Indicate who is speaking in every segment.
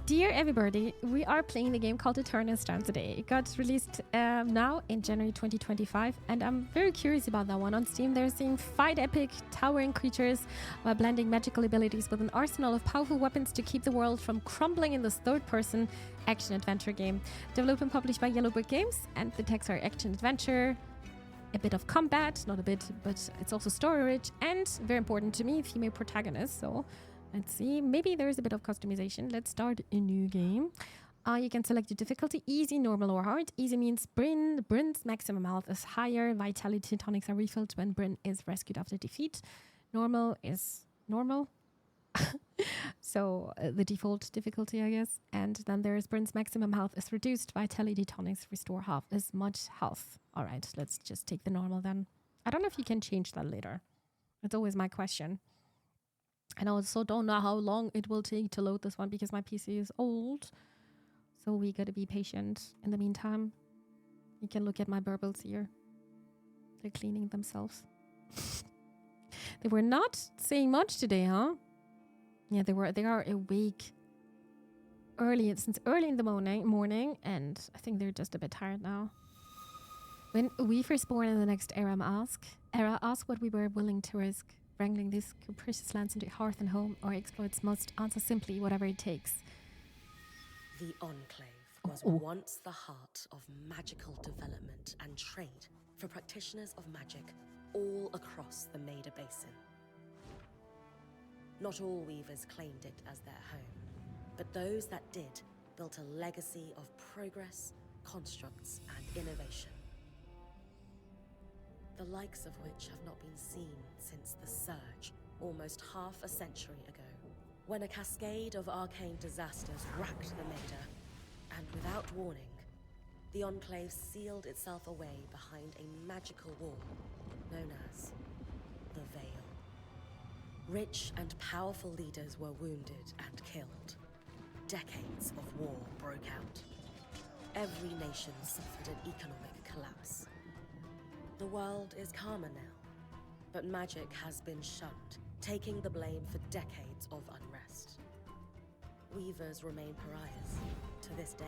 Speaker 1: Dear everybody, we are playing the game called Eternal Strands today. It got released now in January 2025, and I'm very curious about that one. On Steam, they're saying fight epic, towering creatures while blending magical abilities with an arsenal of powerful weapons to keep the world from crumbling in this third-person action-adventure game. Developed and published by Yellow Brick Games, and the texts are action-adventure, a bit of combat, not a bit, but it's also story-rich, and very important to me, female protagonist, so... Let's see. Maybe there is a bit of customization. Let's start a new game. You can select your difficulty, easy, normal, or hard. Easy means Bryn's maximum health is higher. Vitality tonics are refilled when Bryn is rescued after defeat. Normal is normal. So the default difficulty, I guess. And then there's Bryn's maximum health is reduced. Vitality tonics restore half as much health. All right, let's just take the normal then. I don't know if you can change that later. It's always my question. And I also don't know how long it will take to load this one because my PC is old. So we gotta be patient. In the meantime, you can look at my burbles here. They're cleaning themselves. They were not saying much today, huh? Yeah, they are awake since early in the morning, and I think they're just a bit tired now. When we first born in the next era ask what we were willing to risk. Wrangling these capricious lands into hearth and home, or exploits must answer simply whatever it takes.
Speaker 2: The Enclave was once the heart of magical development and trade for practitioners of magic all across the Maida Basin. Not all weavers claimed it as their home, but those that did built a legacy of progress, constructs, and innovation. The likes of which have not been seen since the Surge, almost half a century ago, when a cascade of arcane disasters racked the Maida, and without warning, the Enclave sealed itself away behind a magical wall known as the Veil. Rich and powerful leaders were wounded and killed. Decades of war broke out. Every nation suffered an economic collapse. The world is calmer now, but magic has been shunned, taking the blame for decades of unrest. Weavers remain pariahs to this day.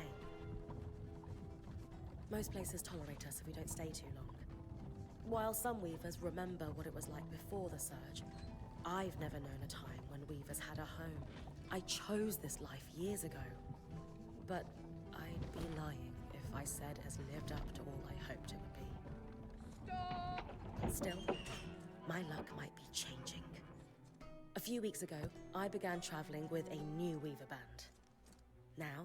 Speaker 2: Most places tolerate us if we don't stay too long. While some weavers remember what it was like before the Surge, I've never known a time when weavers had a home. I chose this life years ago, but I'd be lying if I said it has lived up to all I hoped it would be. Still, my luck might be changing. A few weeks ago, I began traveling with a new weaver band. Now,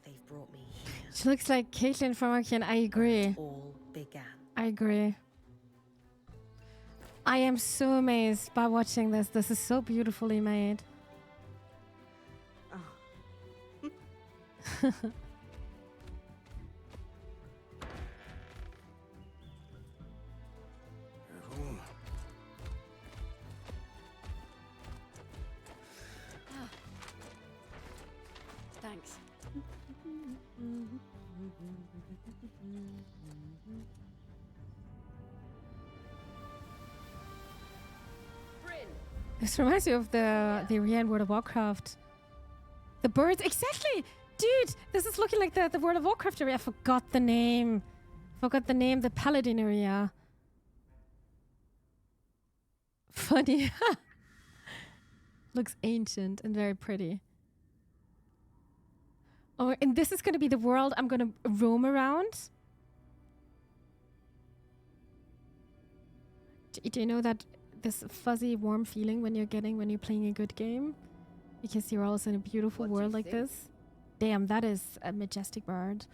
Speaker 2: they've brought me here.
Speaker 1: She looks like Caitlin from Arcane. I agree.
Speaker 2: It all began.
Speaker 1: I agree. I am so amazed by watching this. This is so beautifully made.
Speaker 3: Oh.
Speaker 4: Thanks.
Speaker 1: This reminds me of the Rian World of Warcraft. The birds, exactly! Dude, this is looking like the World of Warcraft area. I forgot the name. The Paladin area. Funny. Looks ancient and very pretty. Oh, and this is going to be the world I'm going to roam around. Do you know that this fuzzy, warm feeling when you're playing a good game? Because you're also in a beautiful world like this. Damn, that is a majestic bird.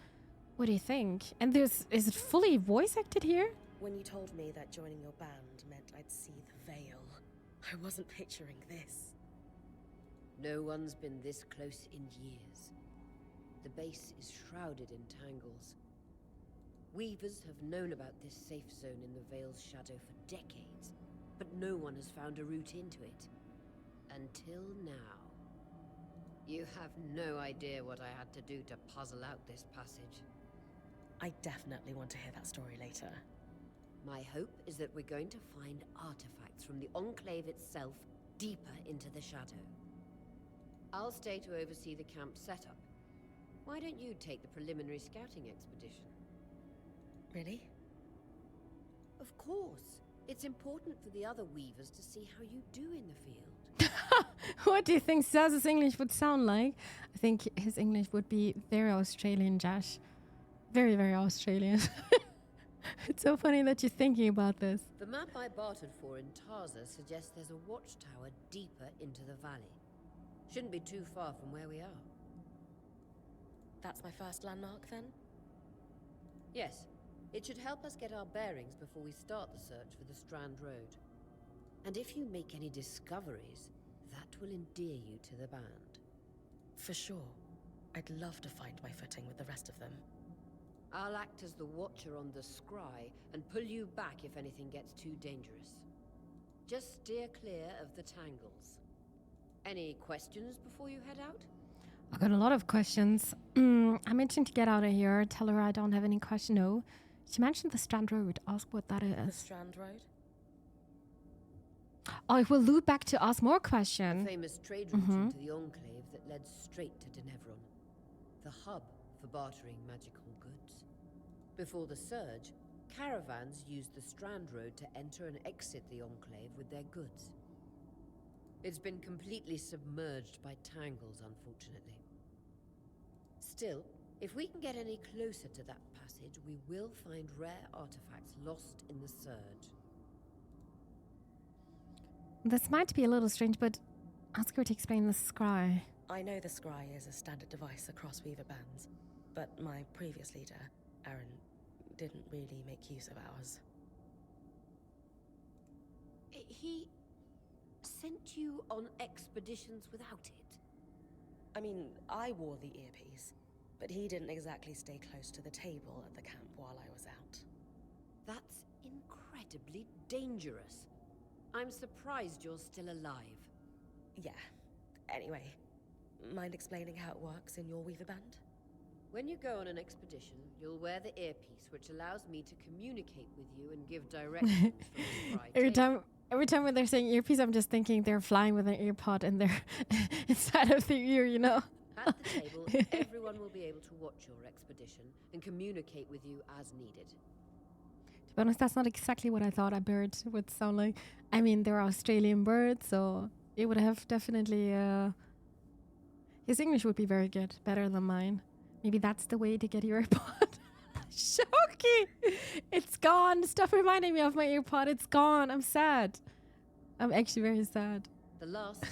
Speaker 1: What do you think? And is it fully voice acted here?
Speaker 2: When you told me that joining your band meant I'd see the Veil, I wasn't picturing this.
Speaker 5: No one's been this close in years. The base is shrouded in tangles. Weavers have known about this safe zone in the Veil's shadow for decades, but no one has found a route into it. Until now. You have no idea what I had to do to puzzle out this passage.
Speaker 2: I definitely want to hear that story later.
Speaker 5: My hope is that we're going to find artifacts from the Enclave itself deeper into the shadow. I'll stay to oversee the camp setup. Why don't you take the preliminary scouting expedition?
Speaker 2: Really?
Speaker 5: Of course. It's important for the other weavers to see how you do in the field.
Speaker 1: What do you think Zaz's English would sound like? I think his English would be very Australian, Josh. Very, very Australian. It's so funny that you're thinking about this.
Speaker 5: The map I bartered for in Tarza suggests there's a watchtower deeper into the valley. Shouldn't be too far from where we are.
Speaker 2: That's my first landmark, then?
Speaker 5: Yes. It should help us get our bearings before we start the search for the Strand Road. And if you make any discoveries, that will endear you to the band.
Speaker 2: For sure. I'd love to find my footing with the rest of them.
Speaker 5: I'll act as the watcher on the scry and pull you back if anything gets too dangerous. Just steer clear of the tangles. Any questions before you head out?
Speaker 1: I got a lot of questions. I mentioned to get out of here. Tell her I don't have any question. No. She mentioned the Strand Road. Ask what that is.
Speaker 2: The Strand Road?
Speaker 1: Oh, it will loop back to ask more questions.
Speaker 5: The famous trade route into the Enclave that led straight to Denevron. The hub for bartering magical goods. Before the Surge, caravans used the Strand Road to enter and exit the Enclave with their goods. It's been completely submerged by tangles, unfortunately. Still, if we can get any closer to that passage, we will find rare artifacts lost in the Surge.
Speaker 1: This might be a little strange, but ask her to explain the scry.
Speaker 2: I know the scry is a standard device across Weaver bands, but my previous leader, Aaron, didn't really make use of ours.
Speaker 5: He sent you on expeditions without it?
Speaker 2: I mean, I wore the earpiece, but he didn't exactly stay close to the table at the camp while I was out.
Speaker 5: That's incredibly dangerous. I'm surprised you're still alive.
Speaker 2: Yeah. Anyway, mind explaining how it works in your Weaver band?
Speaker 5: When you go on an expedition, you'll wear the earpiece, which allows me to communicate with you and give directions from the scry
Speaker 1: Every time when they're saying earpiece, I'm just thinking they're flying with an earpod in their inside of their ear, you know?
Speaker 5: At the table, everyone will be able to watch your expedition and communicate with you as needed.
Speaker 1: To be honest, that's not exactly what I thought a bird would sound like. I mean, they're Australian birds, so it would have definitely... his English would be very good, better than mine. Maybe that's the way to get your earpod. Shoki! It's gone. Stop reminding me of my earpod. It's gone. I'm sad. I'm actually very sad.
Speaker 5: The last,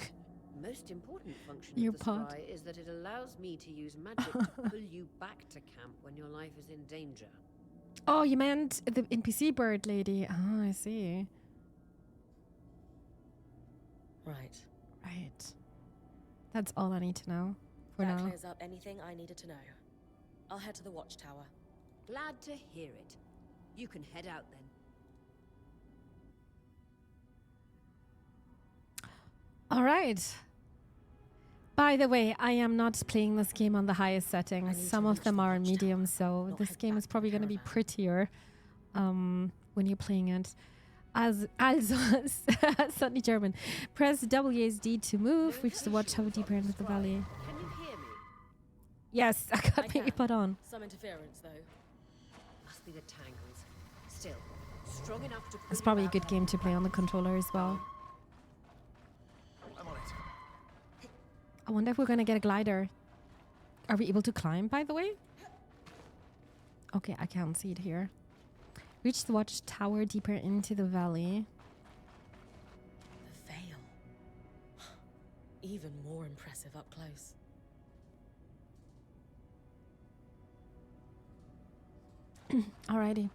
Speaker 5: most important function
Speaker 1: Your
Speaker 5: of the
Speaker 1: pod.
Speaker 5: scry is that it allows me to use magic to pull you back to camp when your life is in danger.
Speaker 1: Oh, you meant the NPC bird lady. Oh, I see.
Speaker 2: Right.
Speaker 1: Right. That's all I need to know for
Speaker 2: That
Speaker 1: now.
Speaker 2: clears up anything I needed to know. I'll head to the watchtower.
Speaker 5: Glad to hear it. You can head out then.
Speaker 1: All right. By the way, I am not playing this game on the highest
Speaker 2: I
Speaker 1: settings.
Speaker 2: need
Speaker 1: Some
Speaker 2: to
Speaker 1: of
Speaker 2: reach
Speaker 1: them
Speaker 2: the
Speaker 1: are
Speaker 2: watchtower,
Speaker 1: medium, so
Speaker 2: not
Speaker 1: this
Speaker 2: head
Speaker 1: game
Speaker 2: back
Speaker 1: is
Speaker 2: to the
Speaker 1: probably going to be
Speaker 2: caravan.
Speaker 1: prettier when you're playing it. Also, suddenly German. Press WASD to move, reach the watchtower deeper into the valley.
Speaker 5: Can you hear me?
Speaker 1: Yes, I got
Speaker 2: I
Speaker 1: my
Speaker 2: can.
Speaker 1: earpod on.
Speaker 2: Some interference, though.
Speaker 5: Must be the tangles. Still, strong enough to pull
Speaker 1: It's
Speaker 5: you
Speaker 1: probably a
Speaker 5: back.
Speaker 1: good game to play on the controller as well.
Speaker 3: I'm on it.
Speaker 1: I wonder if we're going to get a glider. Are we able to climb, by the way? Okay, I can't see it here. Reach the watchtower deeper into the valley.
Speaker 2: The veil. Even more impressive up close.
Speaker 1: Alrighty.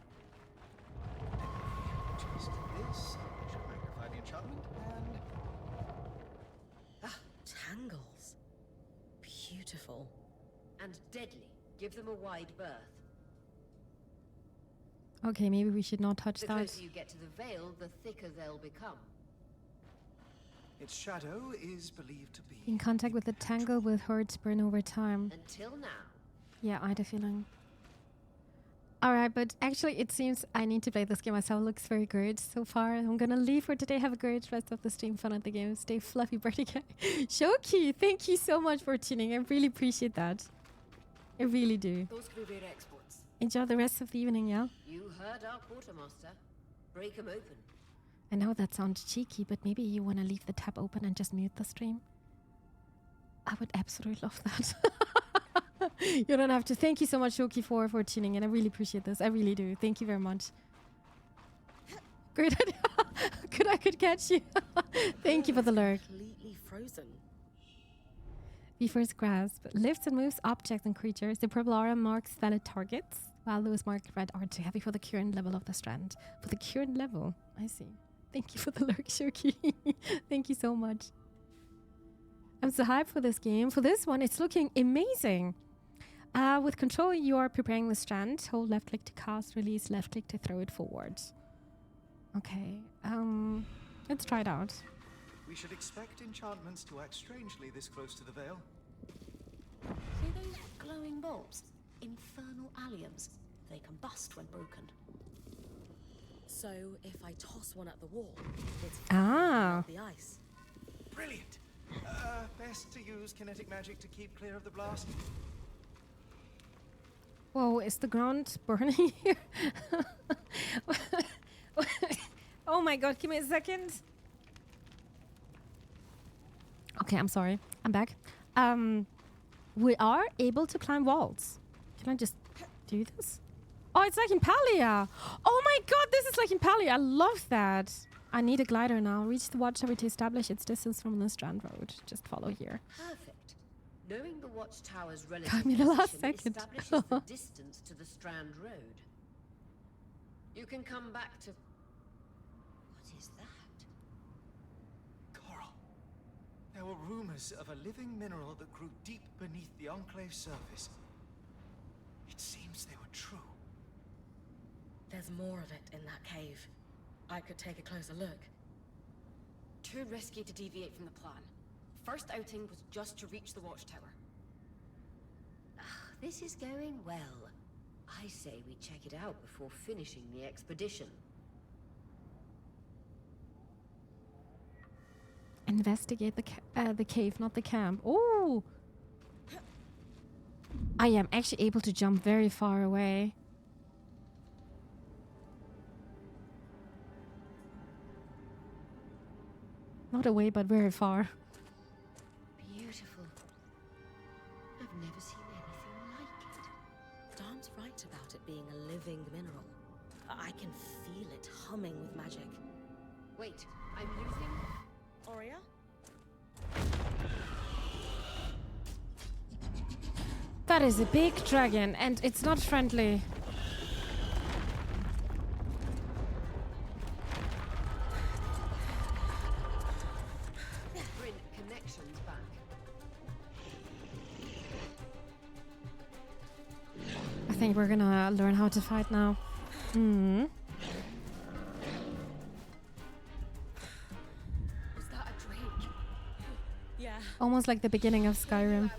Speaker 3: Just this should magnify the enchantment and
Speaker 2: Tangles. Beautiful.
Speaker 5: And deadly. Give them a wide berth.
Speaker 1: Okay, maybe we should not touch
Speaker 5: The
Speaker 1: that.
Speaker 5: closer you get to the veil, the thicker they'll become.
Speaker 3: its shadow is believed to be
Speaker 1: In contact with the tangle with hurts burn over time.
Speaker 5: Until now.
Speaker 1: Yeah, I had a feeling. All right, but actually it seems I need to play this game myself. It looks very good so far. I'm gonna leave for today. Have a great rest of the stream. Fun at the game. Stay fluffy, birdie cat. Shoki, thank you so much for tuning. I really appreciate that. I really do.
Speaker 5: Those could be rare exports.
Speaker 1: Enjoy the rest of the evening, yeah?
Speaker 5: You heard our quartermaster. Break 'em open.
Speaker 1: I know that sounds cheeky, but maybe you want to leave the tab open and just mute the stream. I would absolutely love that. You don't have to. Thank you so much, Shoki, for tuning in. I really appreciate this. I really do. Thank you very much. Great idea. I could catch you. Thank you for the lurk.
Speaker 2: Completely frozen.
Speaker 1: Beaver's grasp lifts and moves objects and creatures. The purple aura marks valid targets, while those marked red are too heavy for the current level of the strand. For the current level, I see. Thank you for the lurk, Shoki. Thank you so much. I'm so hyped for this game. For this one, it's looking amazing. With control, you are preparing the strand. Hold left click to cast, release left click to throw it forward. Okay, let's try it out.
Speaker 3: We should expect enchantments to act strangely this close to the Veil.
Speaker 2: See those glowing bulbs? Infernal alliums. They combust when broken. So if I toss one at the wall, it's the ice.
Speaker 3: Brilliant! Best to use kinetic magic to keep clear of the blast.
Speaker 1: Whoa, is the ground burning here? Oh my god, give me a second. Okay, I'm sorry. I'm back. We are able to climb walls. Can I just do this? Oh, it's like in Palia. Oh my god, this is like in Palia. I love that. I need a glider now. Reach the watchtower to establish its distance from the Strand Road. Just follow here.
Speaker 5: Perfect. Knowing the watchtower's relative
Speaker 1: Got me the last
Speaker 5: position
Speaker 1: second.
Speaker 5: establishes the distance to the Strand Road. You can come back to... What is that?
Speaker 3: Coral. There were rumors of a living mineral that grew deep beneath the Enclave's surface. It seems they were true.
Speaker 2: There's more of it in that cave. I could take a closer look.
Speaker 4: Too risky to deviate from the plan. First outing was just to reach the watchtower.
Speaker 5: This is going well. I say we check it out before finishing the expedition.
Speaker 1: Investigate the cave, not the camp. Oh! I am actually able to jump very far away. Not away, but very far.
Speaker 5: Beautiful. I've never seen anything like it.
Speaker 2: Darn's right about it being a living mineral. I can feel it humming with magic.
Speaker 5: Wait, I'm losing...
Speaker 2: Aurea?
Speaker 1: That is a big dragon, and it's not friendly.
Speaker 5: Bring connections back.
Speaker 1: I think we're gonna learn how to fight now. Hmm.
Speaker 4: Was that a drake?
Speaker 2: Yeah.
Speaker 1: Almost like the beginning of Skyrim.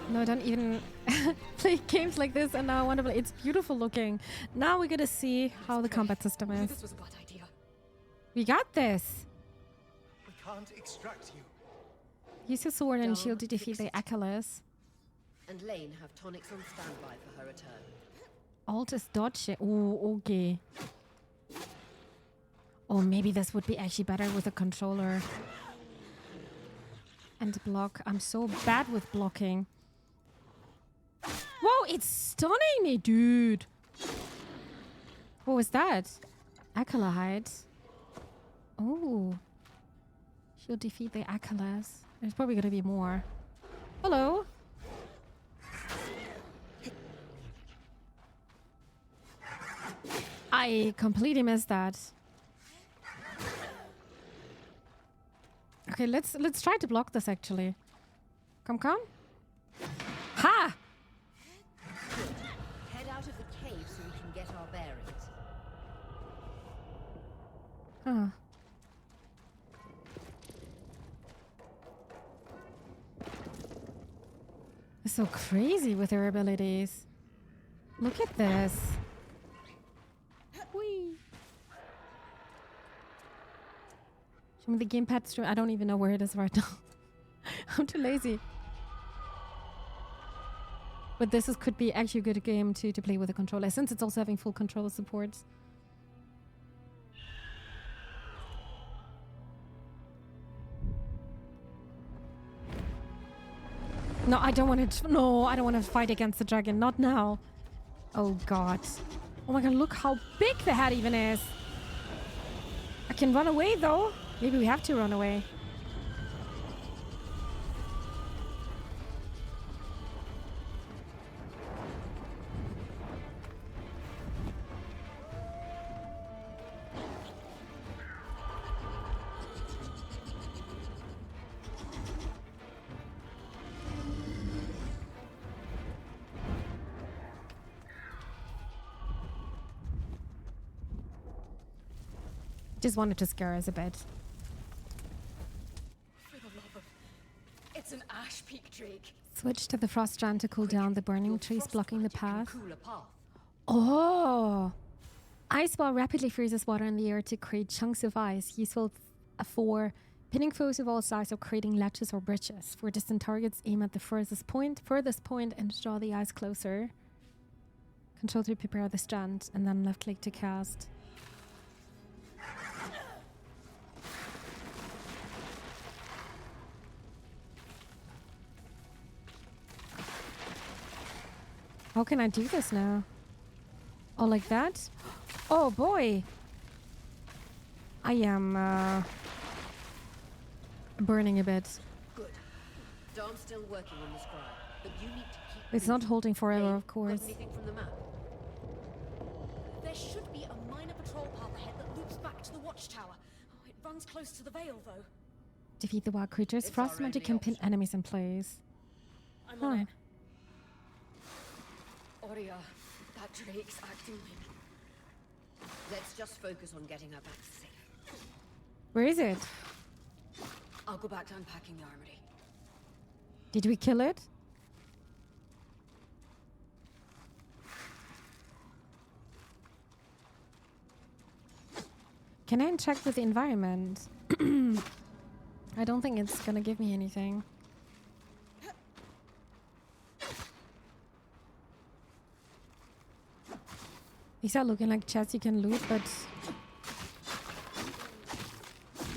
Speaker 1: No, I don't even play games like this, and now I want to play. It's beautiful looking. Now we're gonna see how the combat system
Speaker 4: I knew
Speaker 1: is.
Speaker 4: this was a bad idea.
Speaker 1: We got this.
Speaker 3: We can't extract you.
Speaker 1: Use your sword and
Speaker 5: Dom,
Speaker 1: shield to defeat
Speaker 5: fix
Speaker 1: the
Speaker 5: it.
Speaker 1: Achilles.
Speaker 5: And Lane have tonics on standby for her return.
Speaker 1: Alt is dodge. Oh, okay. Oh, maybe this would be actually better with a controller. And block. I'm so bad with blocking. Whoa, it's stunning me, dude. What was that? Acolyte. Oh. She'll defeat the Achilles. There's probably gonna be more. Hello. I completely missed that. Okay, let's try to block this actually. Come. Ha!
Speaker 5: Head out of the cave so we can get our bearings.
Speaker 1: Huh. so crazy with their abilities. Look at this. Whee. Show me the gamepad stream. I don't even know where it is right now. I'm too lazy. But could be actually a good game to play with a controller, since it's also having full controller support. No, I don't want to. No, I don't want to fight against the dragon. Not now. Oh god. Oh my god, look how big the head even is. I can run away though. Maybe we have to run away. Just wanted to scare us a bit.
Speaker 4: For the love of... It's an ash peak drake.
Speaker 1: Switch to the frost strand to cool down the burning trees blocking the path.
Speaker 4: Cool a path.
Speaker 1: Oh! Ice ball rapidly freezes water in the air to create chunks of ice, useful for pinning foes of all sides or creating ledges or bridges. For distant targets, aim at the furthest point and draw the ice closer. Control to prepare the strand, and then left click to cast. How can I do this now? Oh, like that? Oh boy! I am burning a bit.
Speaker 5: Good. Darm's still working on the scribe, but you need to keep...
Speaker 1: It's not holding forever, of course.
Speaker 5: Got anything from the map?
Speaker 4: There should be a minor patrol path ahead that loops back to the watchtower. Oh, it runs close to the Vale, though.
Speaker 1: Defeat the wild creatures.
Speaker 5: It's
Speaker 1: Frost
Speaker 5: already
Speaker 1: magic can pin
Speaker 5: optional.
Speaker 1: enemies in place.
Speaker 4: I'm on
Speaker 1: Huh.
Speaker 4: it. Aurea, that drake's acting like...
Speaker 5: Let's just focus on getting her back safe.
Speaker 1: Where is it?
Speaker 4: I'll go back to unpacking the armory.
Speaker 1: Did we kill it? Can I interact with the environment? I don't think it's gonna give me anything. These are looking like chests you can loot, but...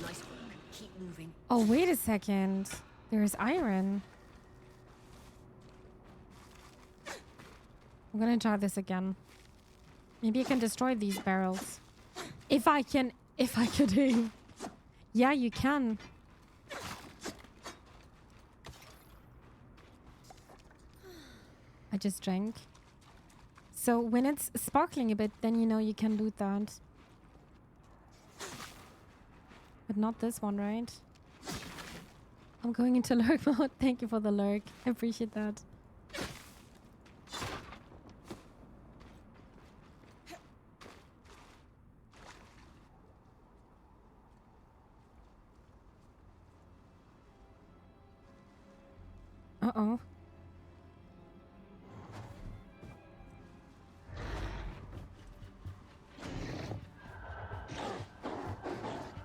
Speaker 5: Nice work. Keep moving.
Speaker 1: Oh, wait a second. There's iron. I'm gonna try this again. Maybe I can destroy these barrels. If I can aim. Yeah, you can. I just drank. So when it's sparkling a bit, then you know you can loot that. But not this one, right? I'm going into lurk mode. Thank you for the lurk. I appreciate that. Uh-oh.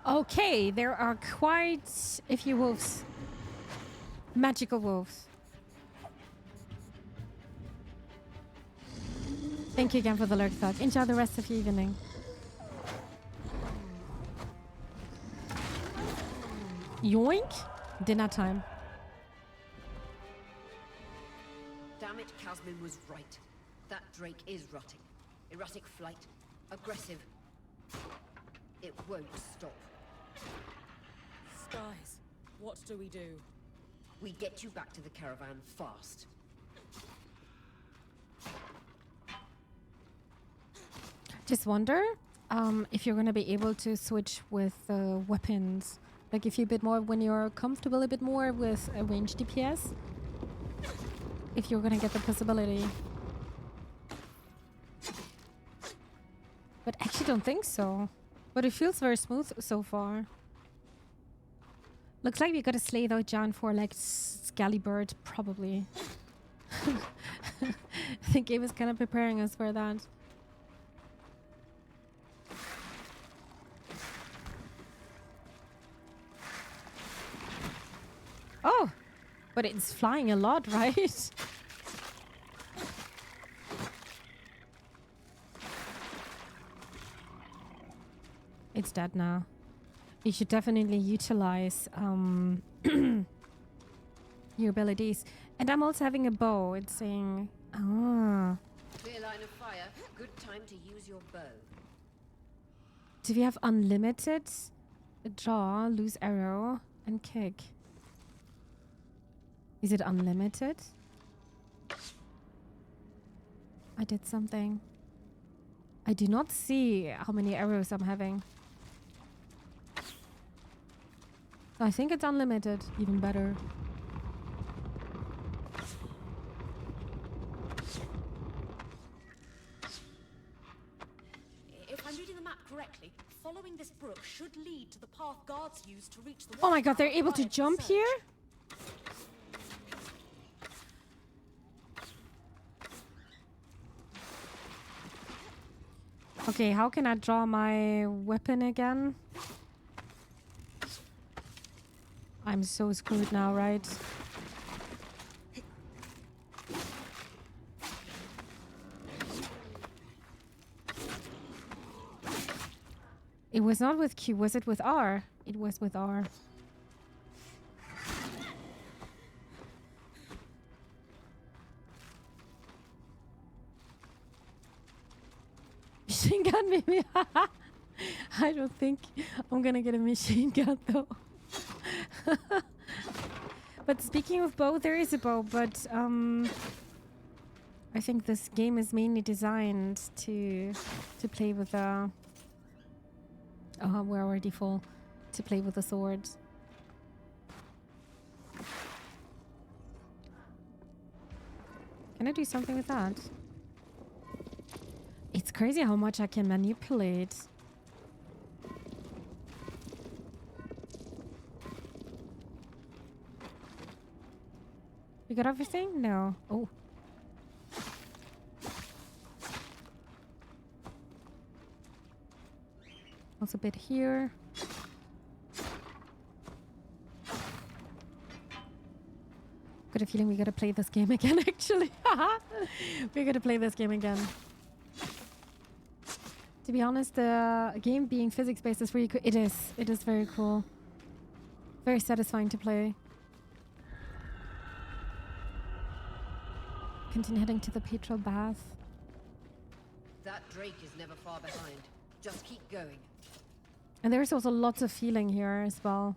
Speaker 1: Okay, there are quite a few wolves. Magical wolves. Thank you again for the lurk thug. Enjoy the rest of your evening. Yoink! Dinner time.
Speaker 5: Damn it, Casmin was right. That drake is rotting. Erratic flight. Aggressive. It won't stop.
Speaker 2: Skies, what do we do?
Speaker 5: We get you back to the caravan fast.
Speaker 1: Just wonder if you're gonna be able to switch with weapons. Like if you're a bit more, when you're comfortable a bit more with a ranged DPS. If you're gonna get the possibility. But I actually don't think so. But it feels very smooth so far. Looks like we gotta slay the giant four-legged scaly bird, probably. The game is kind of preparing us for that. Oh, but it's flying a lot, right? It's dead now. You should definitely utilize your abilities. And I'm also having a bow. It's saying, ah.
Speaker 5: Clear line of fire. Good time to use your bow.
Speaker 1: Do we have unlimited? Draw, lose arrow, and kick. Is it unlimited? I did something. I do not see how many arrows I'm having. I think it's unlimited. Even better.
Speaker 4: If I'm reading the map correctly, following this brook should lead to the path guards use to reach the
Speaker 1: Oh my god, they're
Speaker 4: watchtower
Speaker 1: able to
Speaker 4: prior the
Speaker 1: jump
Speaker 4: search.
Speaker 1: here? Okay, how can I draw my weapon again? I'm so screwed now, right? It was not with Q, was it with R? It was with R. Machine gun, maybe? I don't think I'm gonna get a machine gun, though. But speaking of bow, there is a bow, but I think this game is mainly designed to play with a... Oh, we're already full. To play with a sword. Can I do something with that? It's crazy how much I can manipulate. You got everything? No. Oh. Also a bit here. Got a feeling we gotta play this game again, actually. We're gonna play this game again. To be honest, the game being physics-based is really cool. It is. It is very cool. Very satisfying to play. Continue heading to the petrol bath.
Speaker 5: That Drake is never far behind. Just keep going.
Speaker 1: And there's also lots of healing here as well.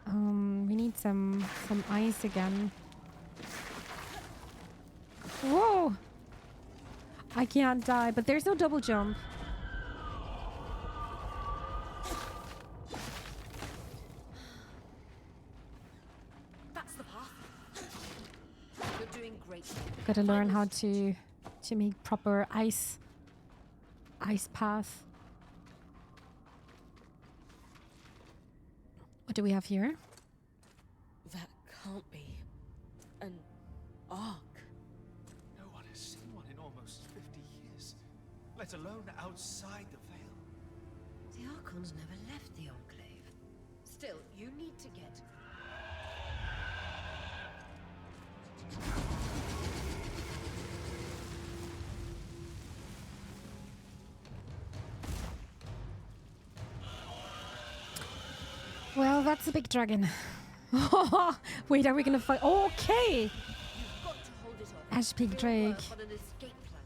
Speaker 1: We need some ice again. Whoa! I can't die, but there's no double jump.
Speaker 4: That's the path.
Speaker 5: You're doing great.
Speaker 1: Gotta learn how to make proper ice path. What do we have here?
Speaker 2: That can't be an ark.
Speaker 3: No one has seen one in almost 50 years, let alone outside the Veil.
Speaker 5: The Archons never left the Enclave. Still, you need to get...
Speaker 1: Well, that's a big dragon. Wait, are we gonna fight? Okay!
Speaker 5: You've got to hold it off.
Speaker 1: Ash Peak
Speaker 5: We'll
Speaker 1: Drake.
Speaker 5: work on an escape plan.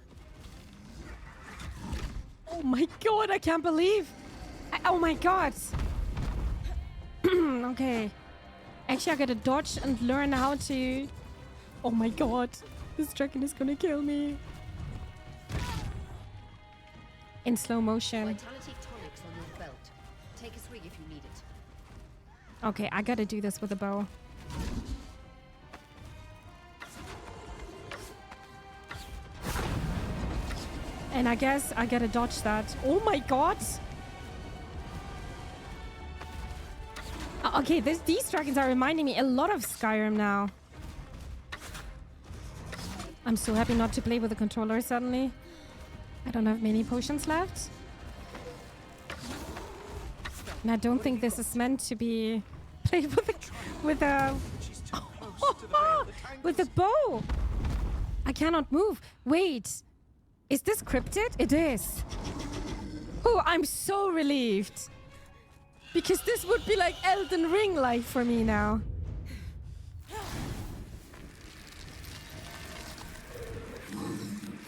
Speaker 1: Oh my god, I can't believe. Oh my god. Okay. Actually, I gotta dodge and learn how to... Oh my god. This dragon is gonna kill me. In slow motion.
Speaker 5: Vitality tonics on your belt. Take a swig if you need it.
Speaker 1: Okay, I gotta do this with a bow. And I guess I gotta dodge that. Oh my god! Okay, these dragons are reminding me a lot of Skyrim now. I'm so happy not to play with the controller suddenly. I don't have many potions left. And I don't think this is meant to be played with a with a bow. I cannot move. Wait. Is this cryptid? It is. Oh, I'm so relieved. Because this would be like Elden Ring life for me now.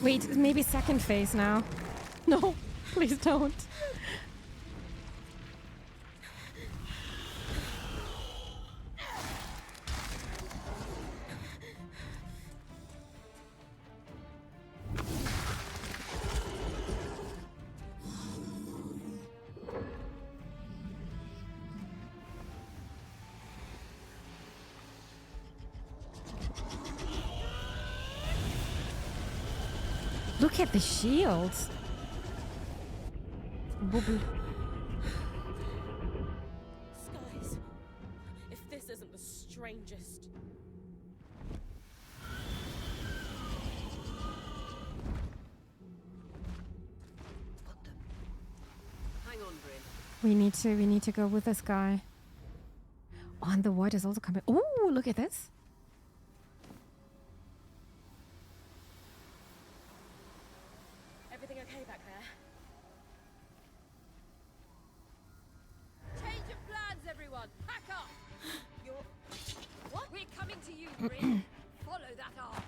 Speaker 1: Wait, maybe second phase now. No, please don't. Look at the shields. Bubble.
Speaker 2: Skies, if this isn't the strangest.
Speaker 5: What the? Hang on, Bryn.
Speaker 1: We need to go with this guy. Oh, and the void is also coming. Oh, look at this.
Speaker 2: Everything okay back there?
Speaker 5: Change of plans, everyone. Pack up. You're... What? We're coming to you, Bryn. Follow that arc.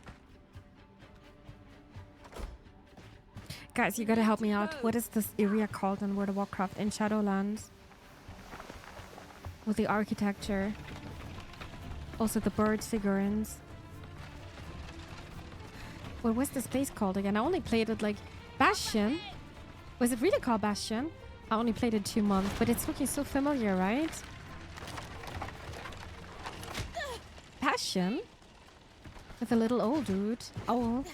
Speaker 1: Guys, you gotta help me out. What is this area called in World of Warcraft in Shadowlands? With the architecture. Also the bird figurines. What was this place called again? I only played it like Bastion. Was it really called Bastion? I only played it 2 months, but it's looking so familiar, right? Bastion? With a little old dude. Oh.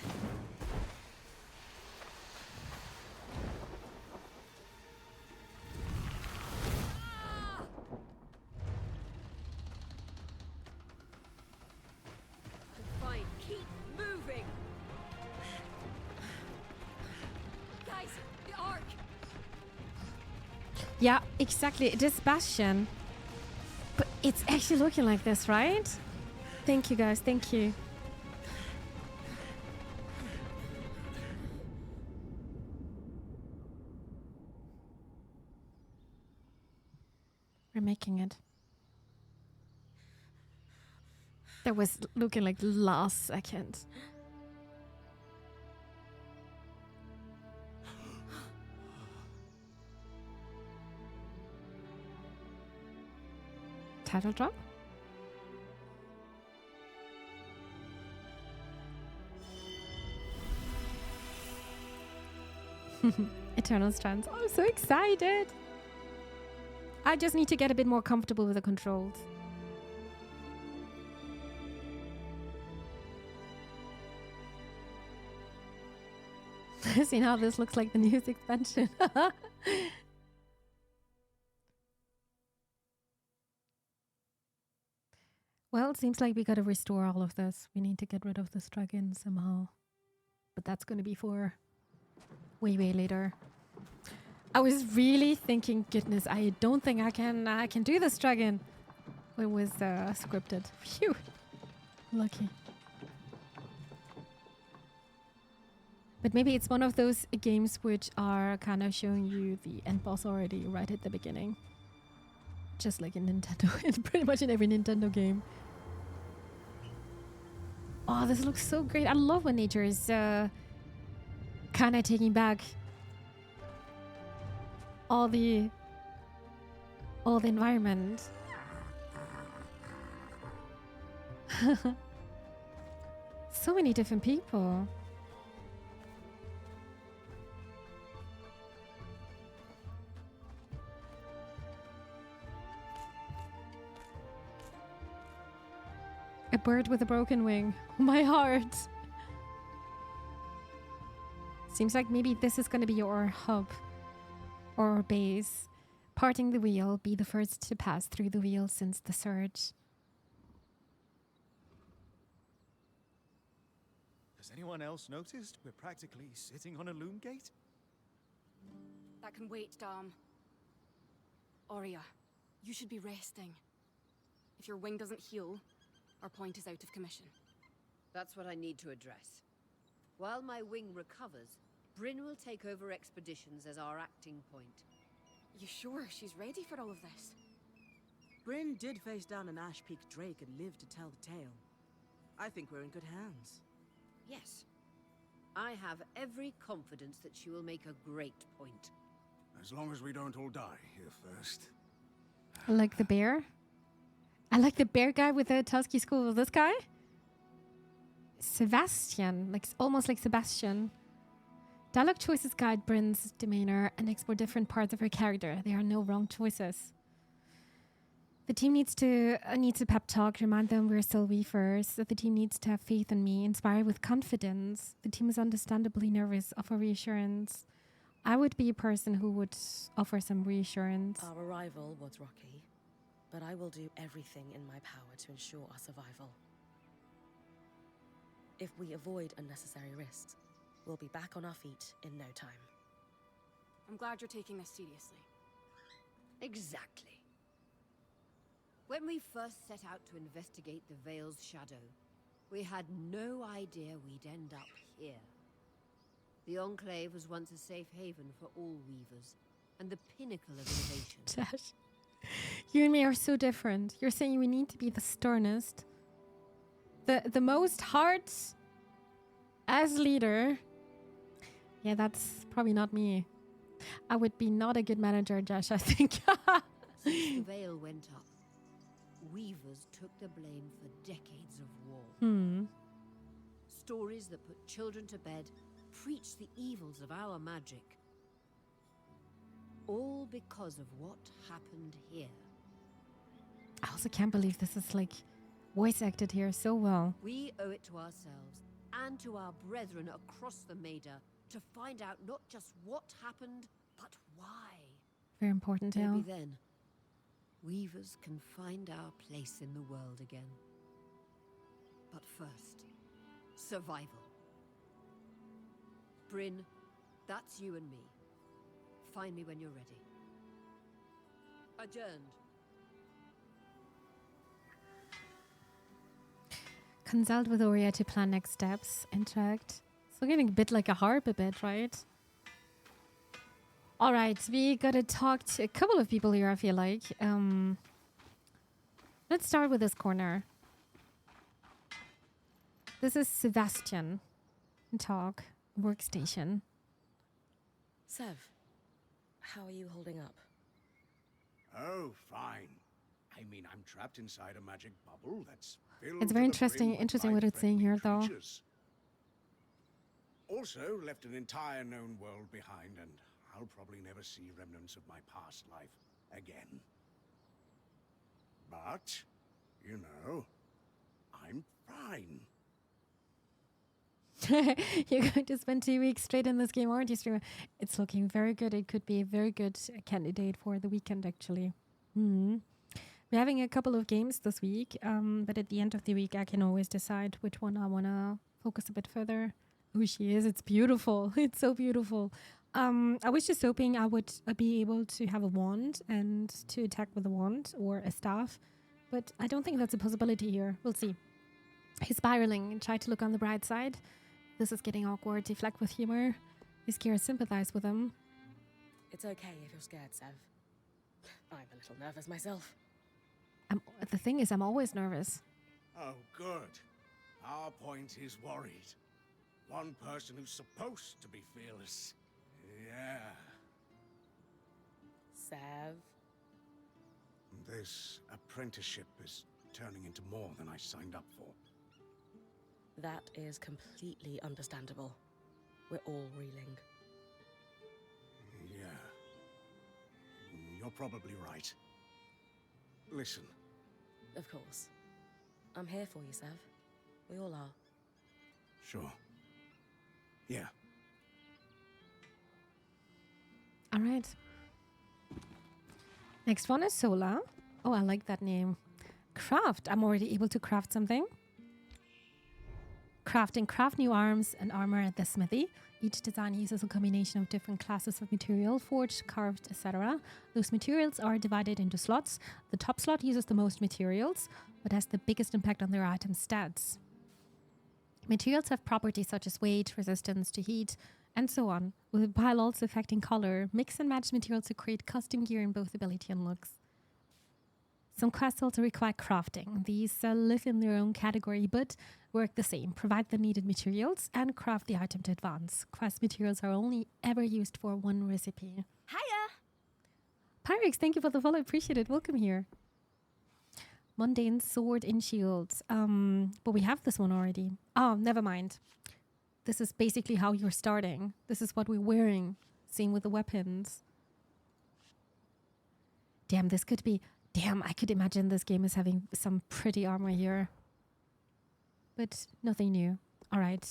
Speaker 5: Fine, keep moving. Guys, the arc.
Speaker 1: Yeah, exactly. It is Bastion. But it's actually looking like this, right? Thank you, guys. Thank you. We're making it. That was looking like the last second. Title drop? Eternal Strands. I'm so excited. I just need to get a bit more comfortable with the controls. See how this looks like the newest expansion. Well, it seems like we gotta restore all of this. We need to get rid of this dragon somehow. But that's gonna be for way, way later. I was really thinking, goodness, I don't think I can do this dragon. It was scripted. Phew. Lucky. But maybe it's one of those games which are kind of showing you the end boss already right at the beginning. Just like in Nintendo, in pretty much in every Nintendo game. Oh, this looks so great. I love when nature is kind of taking back all the environment. So many different people. A bird with a broken wing. My heart. Seems like maybe this is going to be your hub or base. Parting the wheel, be the first to pass through the wheel since the surge.
Speaker 3: Has anyone else noticed we're practically sitting on a loom gate?
Speaker 4: That can wait, Dom. Aurea, you should be resting. If your wing doesn't heal, our point is out of commission.
Speaker 5: That's what I need to address. While my wing recovers, Bryn will take over expeditions as our acting point.
Speaker 4: You sure she's ready for all of this?
Speaker 6: Bryn did face down an Ash Peak Drake and lived to tell the tale. I think we're in good hands.
Speaker 5: Yes. I have every confidence that she will make a great point.
Speaker 7: As long as we don't all die here first.
Speaker 1: I like the bear. I like the bear guy with the Tusky School. This guy? Sebastian. Like almost like Sebastian. Dialogue choices guide Bryn's demeanor and explore different parts of her character. There are no wrong choices. The team needs a pep talk, remind them we're still Weavers, that the team needs to have faith in me, inspire with confidence. The team is understandably nervous, offer reassurance. I would be a person who would offer some reassurance.
Speaker 2: Our arrival was rocky, but I will do everything in my power to ensure our survival. If we avoid unnecessary risks, we'll be back on our feet in no time.
Speaker 4: I'm glad you're taking this seriously.
Speaker 5: Exactly. When we first set out to investigate the Veil's shadow, we had no idea we'd end up here. The Enclave was once a safe haven for all Weavers, and the pinnacle of innovation.
Speaker 1: Josh, you and me are so different. You're saying we need to be the sternest, the most hard as leader. Yeah, that's probably not me. I would be not a good manager, Josh, I think.
Speaker 5: Since the Veil went up, Weavers took the blame for decades of war. Stories that put children to bed, preached the evils of our magic. All because of what happened here.
Speaker 1: I also can't believe this is like voice acted here so well.
Speaker 5: We owe it to ourselves and to our brethren across the Maida to find out not just what happened, but why.
Speaker 1: Very important tale.
Speaker 5: Maybe then, Weavers can find our place in the world again. But first, survival. Bryn, that's you and me. Find me when you're ready. Adjourned.
Speaker 1: Consult with Aurea to plan next steps. Interact. So getting a bit like a harp a bit, right? All right, we gotta talk to a couple of people here, I feel like. Let's start with this corner. This is Sebastian. Talk. Workstation.
Speaker 2: Sev, how are you holding up?
Speaker 7: Oh, fine. I mean, I'm trapped inside a magic bubble that's filled
Speaker 1: It's
Speaker 7: to
Speaker 1: very
Speaker 7: the brim
Speaker 1: interesting
Speaker 7: with
Speaker 1: what it's saying here, though.
Speaker 7: creatures. Also, left an entire known world behind, and I'll probably never see remnants of my past life again. But, you know, I'm fine.
Speaker 1: You're going to spend 2 weeks straight in this game, aren't you, streamer? It's looking very good. It could be a very good candidate for the weekend, actually. We're having a couple of games this week, but at the end of the week, I can always decide which one I want to focus a bit further. Oh, she is. It's beautiful. It's so beautiful. I was just hoping I would be able to have a wand and to attack with a wand or a staff, but I don't think that's a possibility here. We'll see. He's spiraling. Try to look on the bright side. This is getting awkward. Deflect with humor. Be scared, sympathize with him.
Speaker 2: It's okay if you're scared, Sev. I'm a little nervous myself.
Speaker 1: The thing is, I'm always nervous.
Speaker 7: Oh, good. Our point is worried. One person who's supposed to be fearless. Yeah.
Speaker 2: Sev?
Speaker 7: This apprenticeship is turning into more than I signed up for.
Speaker 2: That is completely understandable. We're all reeling.
Speaker 7: Yeah. You're probably right. Listen.
Speaker 2: Of course. I'm here for you, Sev. We all are.
Speaker 7: Sure. Yeah.
Speaker 1: All right. Next one is Sola. Oh, I like that name. Craft. I'm already able to craft something. crafting. Craft new arms and armor at the smithy. Each design uses a combination of different classes of material, forged, carved, etc. Those materials are divided into slots. The top slot uses the most materials, but has the biggest impact on their item stats. Materials have properties such as weight, resistance to heat, and so on, with a pile also affecting color. Mix and match materials to create custom gear in both ability and looks. Some quests also require crafting. These live in their own category but work the same. Provide the needed materials and craft the item to advance. Quest materials are only ever used for one recipe.
Speaker 4: Hiya!
Speaker 1: Pyrex, thank you for the follow. Appreciate it. Welcome here. Mundane sword and shields. But we have this one already. Oh, never mind. This is basically how you're starting. This is what we're wearing. Same with the weapons. Damn, this could be... Damn, I could imagine this game is having some pretty armor here. But nothing new. All right.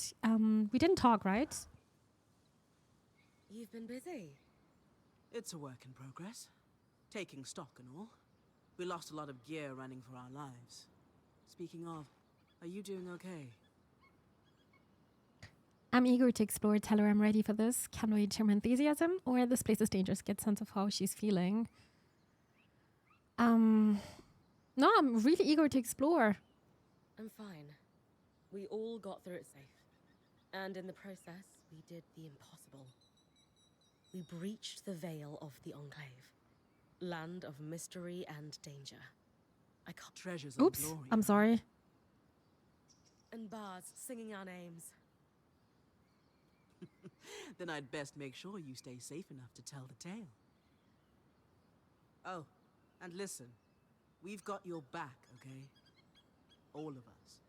Speaker 1: We didn't talk, right?
Speaker 2: You've been busy.
Speaker 6: It's a work in progress. Taking stock and all. We lost a lot of gear running for our lives. Speaking of, are you doing okay?
Speaker 1: I'm eager to explore. Tell her I'm ready for this. Can't wait to her enthusiasm. Or this place is dangerous. Get a sense of how she's feeling. No, I'm really eager to explore.
Speaker 2: I'm fine. We all got through it safe. And in the process, we did the impossible. We breached the veil of the Enclave. Land of mystery and danger. I can't...
Speaker 6: Treasures and
Speaker 1: Oops,
Speaker 6: glory.
Speaker 1: I'm sorry.
Speaker 2: And bards singing our names.
Speaker 6: Then I'd best make sure you stay safe enough to tell the tale. Oh, and listen. We've got your back, okay? All of us.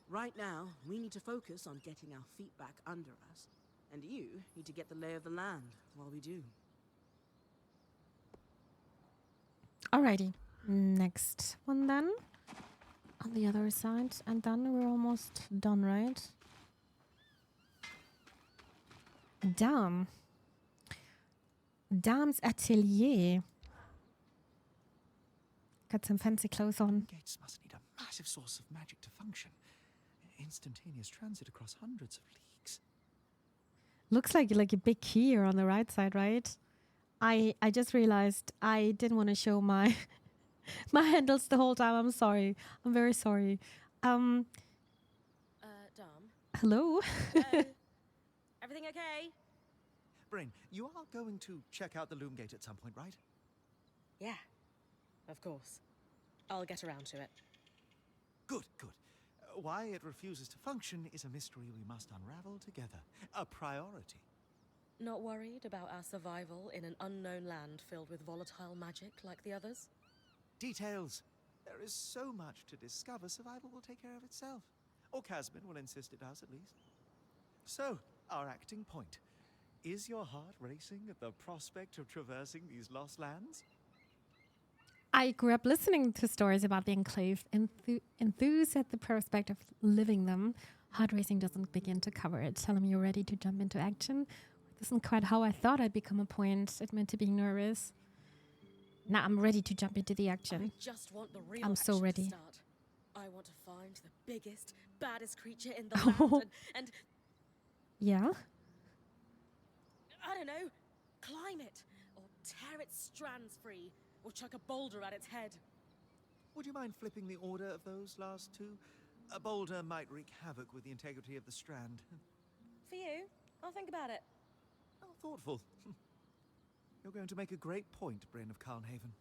Speaker 6: Right now, we need to focus on getting our feet back under us. And you need to get the lay of the land while we do.
Speaker 1: Alrighty. Next one then. On the other side. And then we're almost done, right? Dame. Dame's Atelier. Got some fancy clothes on.
Speaker 3: Gates must need a massive source of magic to function. Instantaneous transit across hundreds of leagues.
Speaker 1: Looks like a big key here on the right side, right? I just realized I didn't want to show my my handles the whole time. I'm sorry. I'm very sorry.
Speaker 2: Dom?
Speaker 1: Hello?
Speaker 2: Hello? Everything okay?
Speaker 3: Brain, you are going to check out the loom gate at some point, right?
Speaker 2: Yeah, of course. I'll get around to it.
Speaker 3: Good, good. Why it refuses to function is a mystery we must unravel together. A priority.
Speaker 2: Not worried about our survival in an unknown land filled with volatile magic like the others?
Speaker 3: Details. There is so much to discover, survival will take care of itself. Or Casman will insist it does, at least. So, our acting point. Is your heart racing at the prospect of traversing these lost lands?
Speaker 1: I grew up listening to stories about the Enclave, enthused at the prospect of living them. Heart racing doesn't begin to cover it. Tell him you're ready to jump into action. This isn't quite how I thought I'd become a point. Admit to being nervous. Now I'm ready to jump into the action.
Speaker 2: I just want the real
Speaker 1: I'm so
Speaker 2: action
Speaker 1: ready.
Speaker 2: To start. I want to find the biggest, baddest creature in the land and
Speaker 1: Yeah?
Speaker 2: I don't know, climb it, or tear its strands free, or chuck a boulder at its head.
Speaker 3: Would you mind flipping the order of those last two? A boulder might wreak havoc with the integrity of the strand.
Speaker 2: For you, I'll think about it.
Speaker 3: Oh, thoughtful. You're going to make a great point, Bryn of Carnhaven.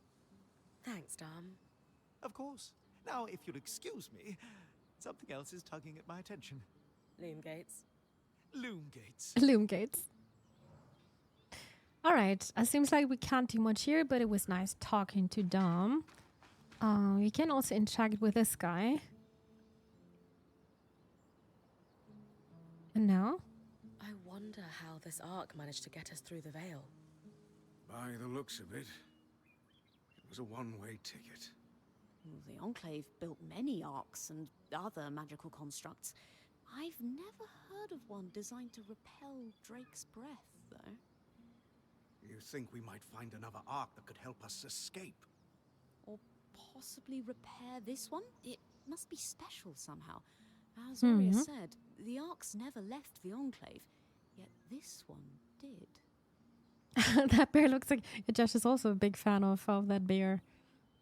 Speaker 2: Thanks, Dom.
Speaker 3: Of course. Now, if you'll excuse me, something else is tugging at my attention.
Speaker 2: Loom gates.
Speaker 3: Loom gates.
Speaker 1: Loom gates. All right. It seems like we can't do much here, but it was nice talking to Dom. We can also interact with this guy. And now?
Speaker 2: I wonder how this arc managed to get us through the veil.
Speaker 7: By the looks of it, it was a one-way ticket.
Speaker 8: The Enclave built many arcs and other magical constructs. I've never heard of one designed to repel Drake's breath, though.
Speaker 7: You think we might find another arc that could help us escape?
Speaker 8: Or possibly repair this one? It must be special somehow. As Aurea said, the Arks never left the Enclave, yet this one did.
Speaker 1: That bear looks like Josh is also a big fan of that bear.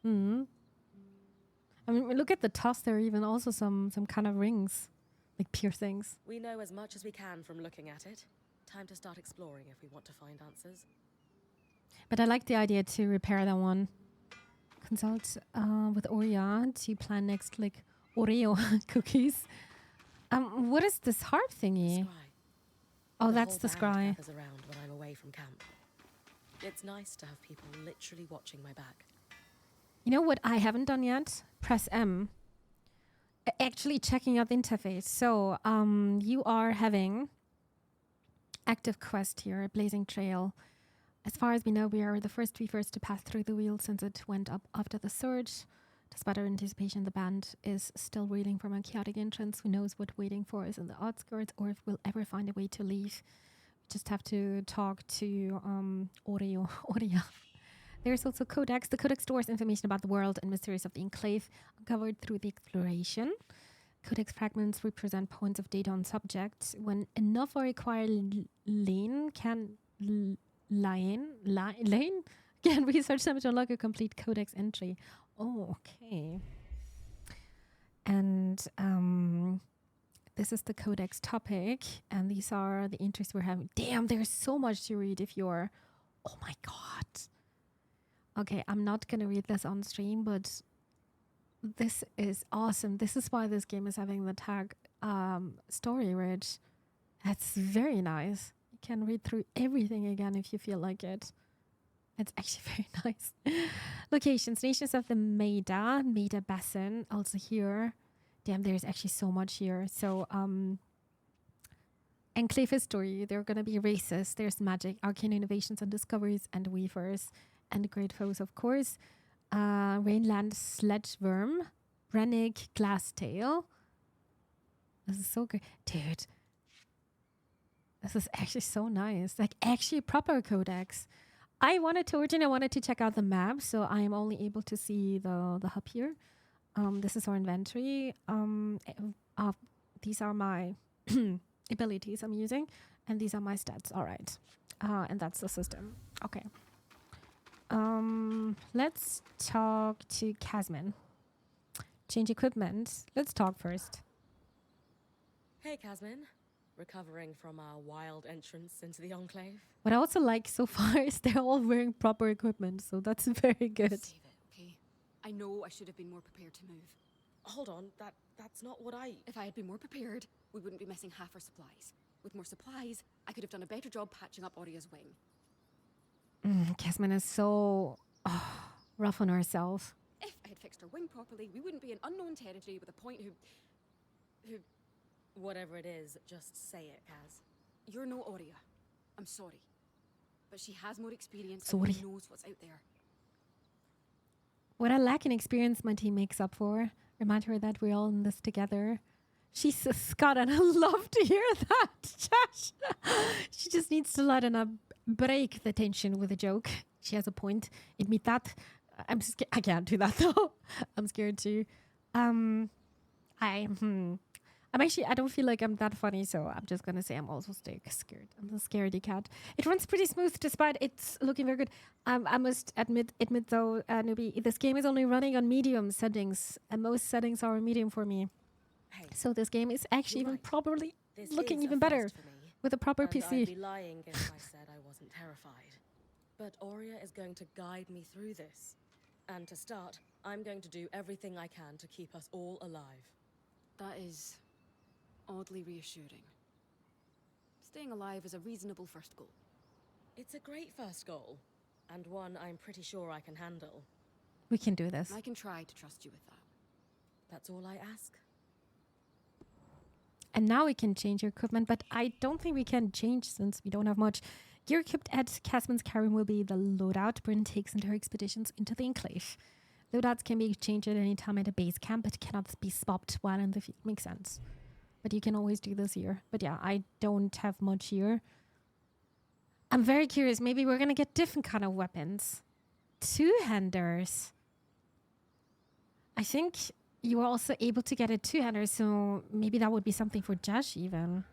Speaker 1: Hmm. I mean, look at the tusk. There are even also some kind of rings, like piercings.
Speaker 2: We know as much as we can from looking at it. Time to start exploring if we want to find answers.
Speaker 1: But I like the idea to repair that one. Consult with Aurea to plan next, like Oreo cookies. What is this harp thingy?
Speaker 2: Scry.
Speaker 1: Oh,
Speaker 2: The
Speaker 1: that's
Speaker 2: whole
Speaker 1: the
Speaker 2: band
Speaker 1: scry.
Speaker 2: gathers around when I'm away from camp. It's nice to have people literally watching my back.
Speaker 1: You know what I haven't done yet? Press M. Actually checking out the interface. So you are having active quest here, Blazing Trail. As far as we know, we are the first weavers to pass through the wheel since it went up after the surge. Despite our anticipation, the band is still reeling from a chaotic entrance. Who knows what waiting for us in the outskirts or if we'll ever find a way to leave. We just have to talk to Aurea. There's also Codex. The Codex stores information about the world and mysteries of the Enclave uncovered through the exploration. Codex fragments represent points of data on subjects. When enough are required, Lane can research them to unlock a complete Codex entry. Oh, okay. And this is the Codex topic, and these are the entries we're having. Damn, there's so much to read if you're... Oh my god. Okay, I'm not going to read this on stream, but this is awesome. This is why this game is having the tag story rich. That's very nice. You can read through everything again if you feel like it. It's actually very nice. Locations, nations of the Maida Basin, also here. Damn, there's actually so much here. So, Enclave history, there are going to be races. There's magic, arcane innovations and discoveries, and weavers. And great foes, of course. Rainland Sledgeworm, Rennig Glasstail. This is so good. Dude, this is actually so nice. Like, actually proper codex. I wanted to check out the map, so I am only able to see the hub here. This is our inventory. These are my abilities I'm using, and these are my stats. All right. And that's the system. Okay. Let's talk to Casman. Change equipment. Let's talk first.
Speaker 2: Hey, Casman. Recovering from our wild entrance into the Enclave.
Speaker 1: What I also like so far is they're all wearing proper equipment, so that's very good.
Speaker 4: Save it, okay? I know I should have been more prepared to move.
Speaker 2: Hold on, that's not what I...
Speaker 4: If I had been more prepared, we wouldn't be missing half our supplies. With more supplies, I could have done a better job patching up Aurea's wing.
Speaker 1: Casman is so rough on herself.
Speaker 4: If I had fixed her wing properly, we wouldn't be in unknown territory with a point who...
Speaker 2: Whatever it is, just say it, Kaz.
Speaker 4: You're no Aurea. I'm sorry. But she has more experience
Speaker 1: Sorry.
Speaker 4: and knows what's out there.
Speaker 1: What I lack in experience, my team makes up for. Remind her that we're all in this together. She's a Scot, and I love to hear that, Josh. She just needs to let her break the tension with a joke. She has a point. Admit that. I can't do that, though. I'm scared too. I don't feel like I'm that funny, so I'm just gonna say I'm also scared. I'm the scaredy cat. It runs pretty smooth despite it's looking very good. I must admit though, newbie, this game is only running on medium settings, and most settings are medium for me.
Speaker 2: Hey,
Speaker 1: So this game is actually even
Speaker 2: right.
Speaker 1: properly
Speaker 2: this
Speaker 1: looking
Speaker 2: is a
Speaker 1: even better
Speaker 2: first for me,
Speaker 1: with a proper
Speaker 2: and
Speaker 1: PC.
Speaker 2: I'd be lying if I said I wasn't terrified. But Aurea is going to guide me through this. And to start, I'm going to do everything I can to keep us all alive.
Speaker 4: That is oddly reassuring. Staying alive is a reasonable first goal.
Speaker 2: It's a great first goal, and one I'm pretty sure I can handle.
Speaker 1: We can do this.
Speaker 4: I can try to trust you with that.
Speaker 2: That's all I ask.
Speaker 1: And now we can change your equipment, but I don't think we can change since we don't have much. Gear equipped at Casman's cabin will be the loadout Bryn takes into her expeditions into the Enclave. Loadouts can be changed at any time at a base camp, but cannot be swapped while in the field. Makes sense. But you can always do this here. But yeah, I don't have much here. I'm very curious. Maybe we're going to get different kind of weapons. Two-handers. I think you were also able to get a two-hander, so maybe that would be something for Josh even.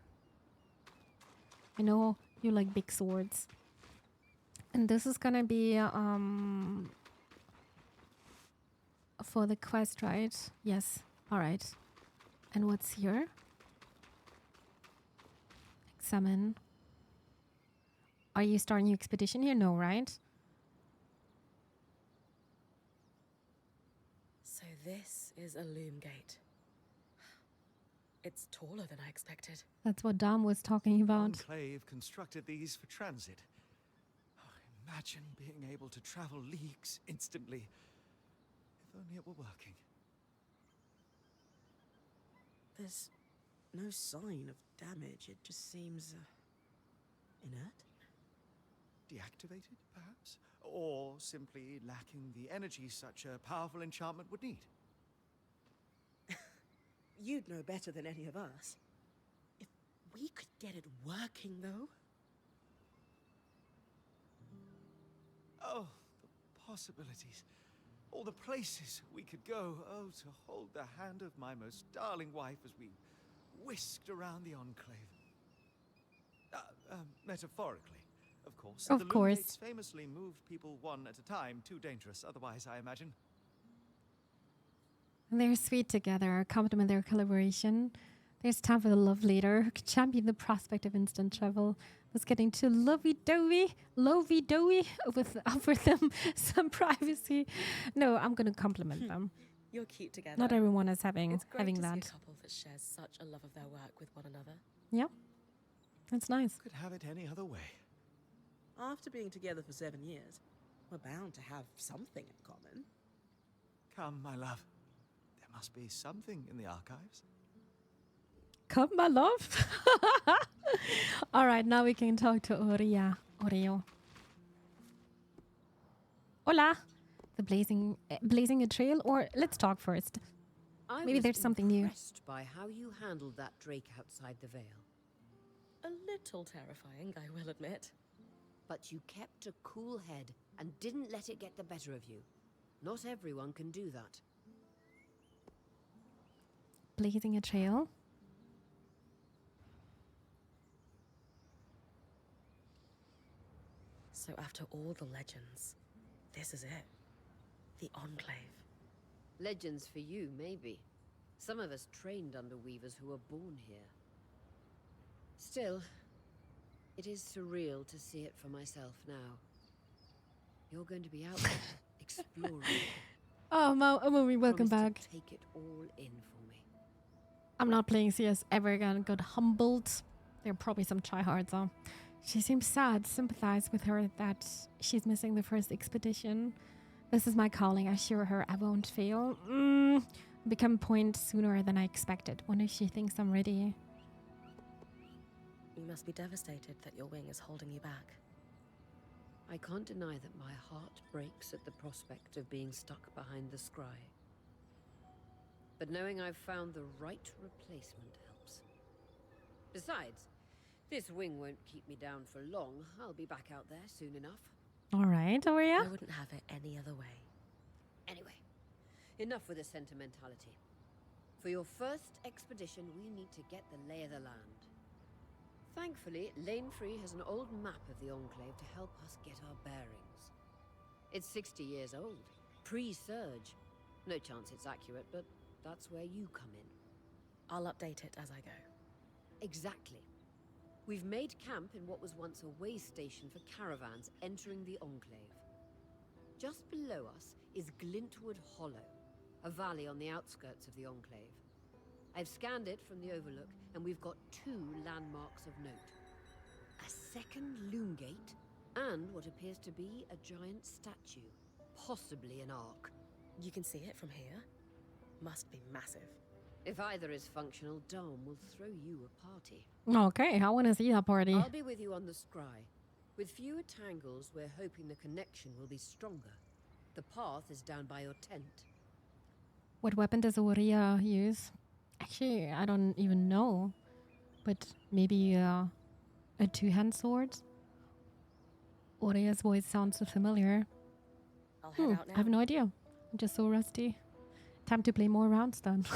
Speaker 1: I know you like big swords. And this is gonna be for the quest, right? Yes. All right. And what's here? Examine. Are you starting your expedition here? No, right?
Speaker 2: So this is a loom gate. It's taller than I expected.
Speaker 1: That's what Dom was talking about.
Speaker 3: Enclave constructed these for transit. Oh, imagine being able to travel leagues instantly. If only it were working.
Speaker 6: There's no sign of damage. It just seems inert.
Speaker 3: Deactivated, perhaps? Or simply lacking the energy such a powerful enchantment would need.
Speaker 6: You'd know better than any of us. If we could get it working, though.
Speaker 3: Oh, the possibilities. All the places we could go. Oh, to hold the hand of my most darling wife as we whisked around the Enclave. Metaphorically, of course.
Speaker 1: Of
Speaker 3: The loom
Speaker 1: course.
Speaker 3: gates famously moved people one at a time. Too dangerous otherwise, I imagine.
Speaker 1: They're sweet together, compliment their collaboration. There's time for the love leader who can champion the prospect of instant travel. That's getting too lovey-dovey with offer them some privacy. No, I'm gonna compliment them.
Speaker 2: You're cute together.
Speaker 1: Not everyone is having
Speaker 2: It's great to
Speaker 1: that.
Speaker 2: see a couple that shares such a love of their work with one another.
Speaker 1: Yeah, that's nice.
Speaker 3: Could have it any other way.
Speaker 6: After being together for 7 years, we're bound to have something in common.
Speaker 3: Come, my love. There must be something in the archives.
Speaker 1: Come, my love. All right, now we can talk to Oreo. Hola. The blazing a trail, or let's talk first.
Speaker 5: I
Speaker 1: Maybe
Speaker 5: was
Speaker 1: there's something new.
Speaker 5: impressed by how you handled that drake outside the Vale.
Speaker 2: A little terrifying, I will admit.
Speaker 5: But you kept a cool head and didn't let it get the better of you. Not everyone can do that.
Speaker 1: Blazing a trail.
Speaker 2: So after all the legends, this is it. The Enclave.
Speaker 5: Legends for you, maybe. Some of us trained under weavers who were born here. Still, it is surreal to see it for myself now. You're going to be out there, exploring.
Speaker 1: Oh, Mommy, welcome
Speaker 5: Promise
Speaker 1: back.
Speaker 5: to take it all in for me.
Speaker 1: I'm not playing CS ever again. Got humbled. There are probably some tryhards on. She seems sad. Sympathize with her that she's missing the first expedition. This is my calling. I assure her I won't fail. Become point sooner than I expected. Wonder if she thinks I'm ready.
Speaker 2: You must be devastated that your wing is holding you back.
Speaker 5: I can't deny that my heart breaks at the prospect of being stuck behind the scry. But knowing I've found the right replacement helps. Besides, this wing won't keep me down for long. I'll be back out there soon enough.
Speaker 1: All right, Aurea.
Speaker 2: I wouldn't have it any other way.
Speaker 5: Anyway, enough with the sentimentality. For your first expedition, we need to get the lay of the land. Thankfully, Lane Free has an old map of the Enclave to help us get our bearings. It's 60 years old, pre-Surge. No chance it's accurate, but that's where you come in.
Speaker 2: I'll update it as I go.
Speaker 5: Exactly. We've made camp in what was once a way station for caravans entering the Enclave. Just below us is Glintwood Hollow, a valley on the outskirts of the Enclave. I've scanned it from the Overlook, and we've got 2 landmarks of note. A second loom gate, and what appears to be a giant statue, possibly an ark.
Speaker 2: You can see it from here? Must be massive.
Speaker 5: If either is functional, Dom will throw you a party.
Speaker 1: Okay, I want to see that party.
Speaker 5: I'll be with you on the scry. With fewer tangles, we're hoping the connection will be stronger. The path is down by your tent.
Speaker 1: What weapon does Aurea use? Actually, I don't even know. But maybe a two-hand sword? Aurea's voice sounds so familiar.
Speaker 2: I'll head out now.
Speaker 1: I have no idea. I'm just so rusty. Time to play more rounds then.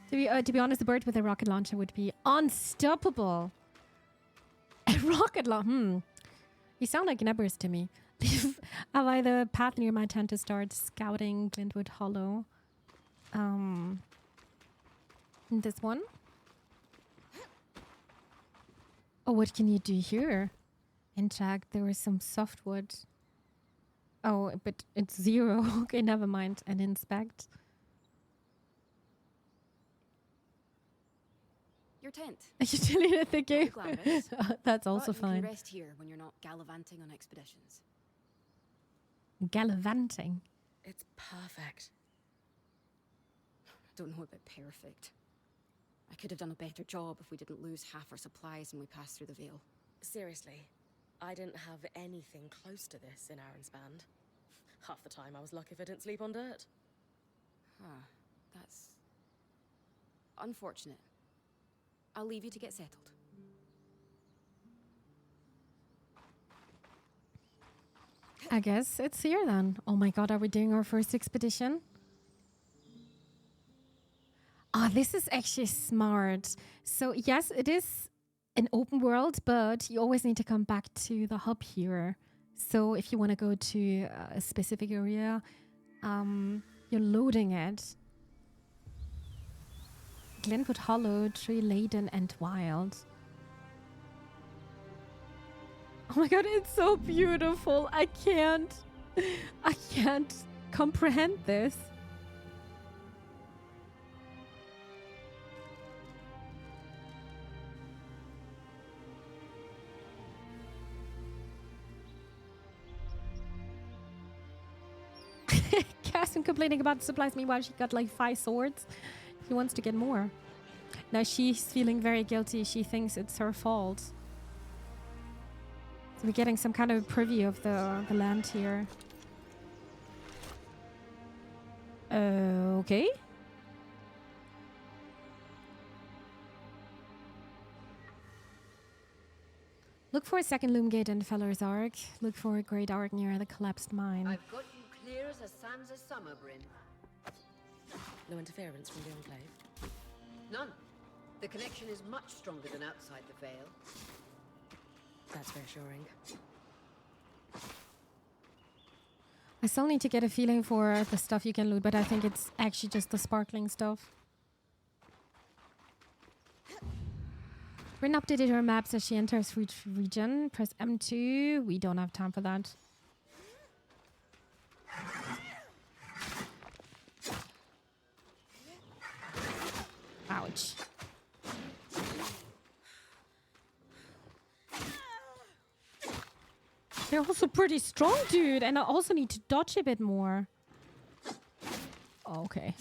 Speaker 1: To be honest, the bird with a rocket launcher would be unstoppable. A rocket launcher. You sound like Nebbers to me. Have I the path near my tent to start scouting Glintwood Hollow? This one. Oh, what can you do here? Interact. There is some softwood. Oh, but it's 0. Okay, never mind. And inspect.
Speaker 4: Your tent.
Speaker 1: You deleted the game.
Speaker 4: Glamorous.
Speaker 1: That's also
Speaker 4: But you
Speaker 1: fine.
Speaker 4: can rest here when you're not gallivanting on expeditions.
Speaker 1: Gallivanting.
Speaker 2: It's perfect.
Speaker 4: Don't know about perfect. I could have done a better job if we didn't lose half our supplies when we passed through the Vale.
Speaker 2: Seriously, I didn't have anything close to this in Aronsband. Half the time I was lucky if I didn't sleep on dirt.
Speaker 4: Huh. That's unfortunate. I'll leave you to get settled.
Speaker 1: I guess it's here then. Oh my god, are we doing our first expedition? Ah, this is actually smart. So yes, it is an open world, but you always need to come back to the hub here. So if you want to go to a specific area, you're loading it. Glenwood Hollow, tree laden and wild. Oh my god, it's so beautiful. I can't comprehend this. Cassim complaining about supplies. Meanwhile, she got like 5 swords. He wants to get more. Now she's feeling very guilty. She thinks it's her fault. So we're getting some kind of preview of the land here. Okay. Look for a second loom gate in Feller's Arc. Look for a great arc near the collapsed mine.
Speaker 5: I've got you clear as a Sansa summer, Bryn.
Speaker 2: No interference from the Enclave?
Speaker 5: None. The connection is much stronger than outside the Vale.
Speaker 2: That's reassuring.
Speaker 1: I still need to get a feeling for the stuff you can loot, but I think it's actually just the sparkling stuff. Rin updated her maps as she enters each region. Press M2. We don't have time for that. Ouch. They're also pretty strong, dude. And I also need to dodge a bit more. Oh, okay.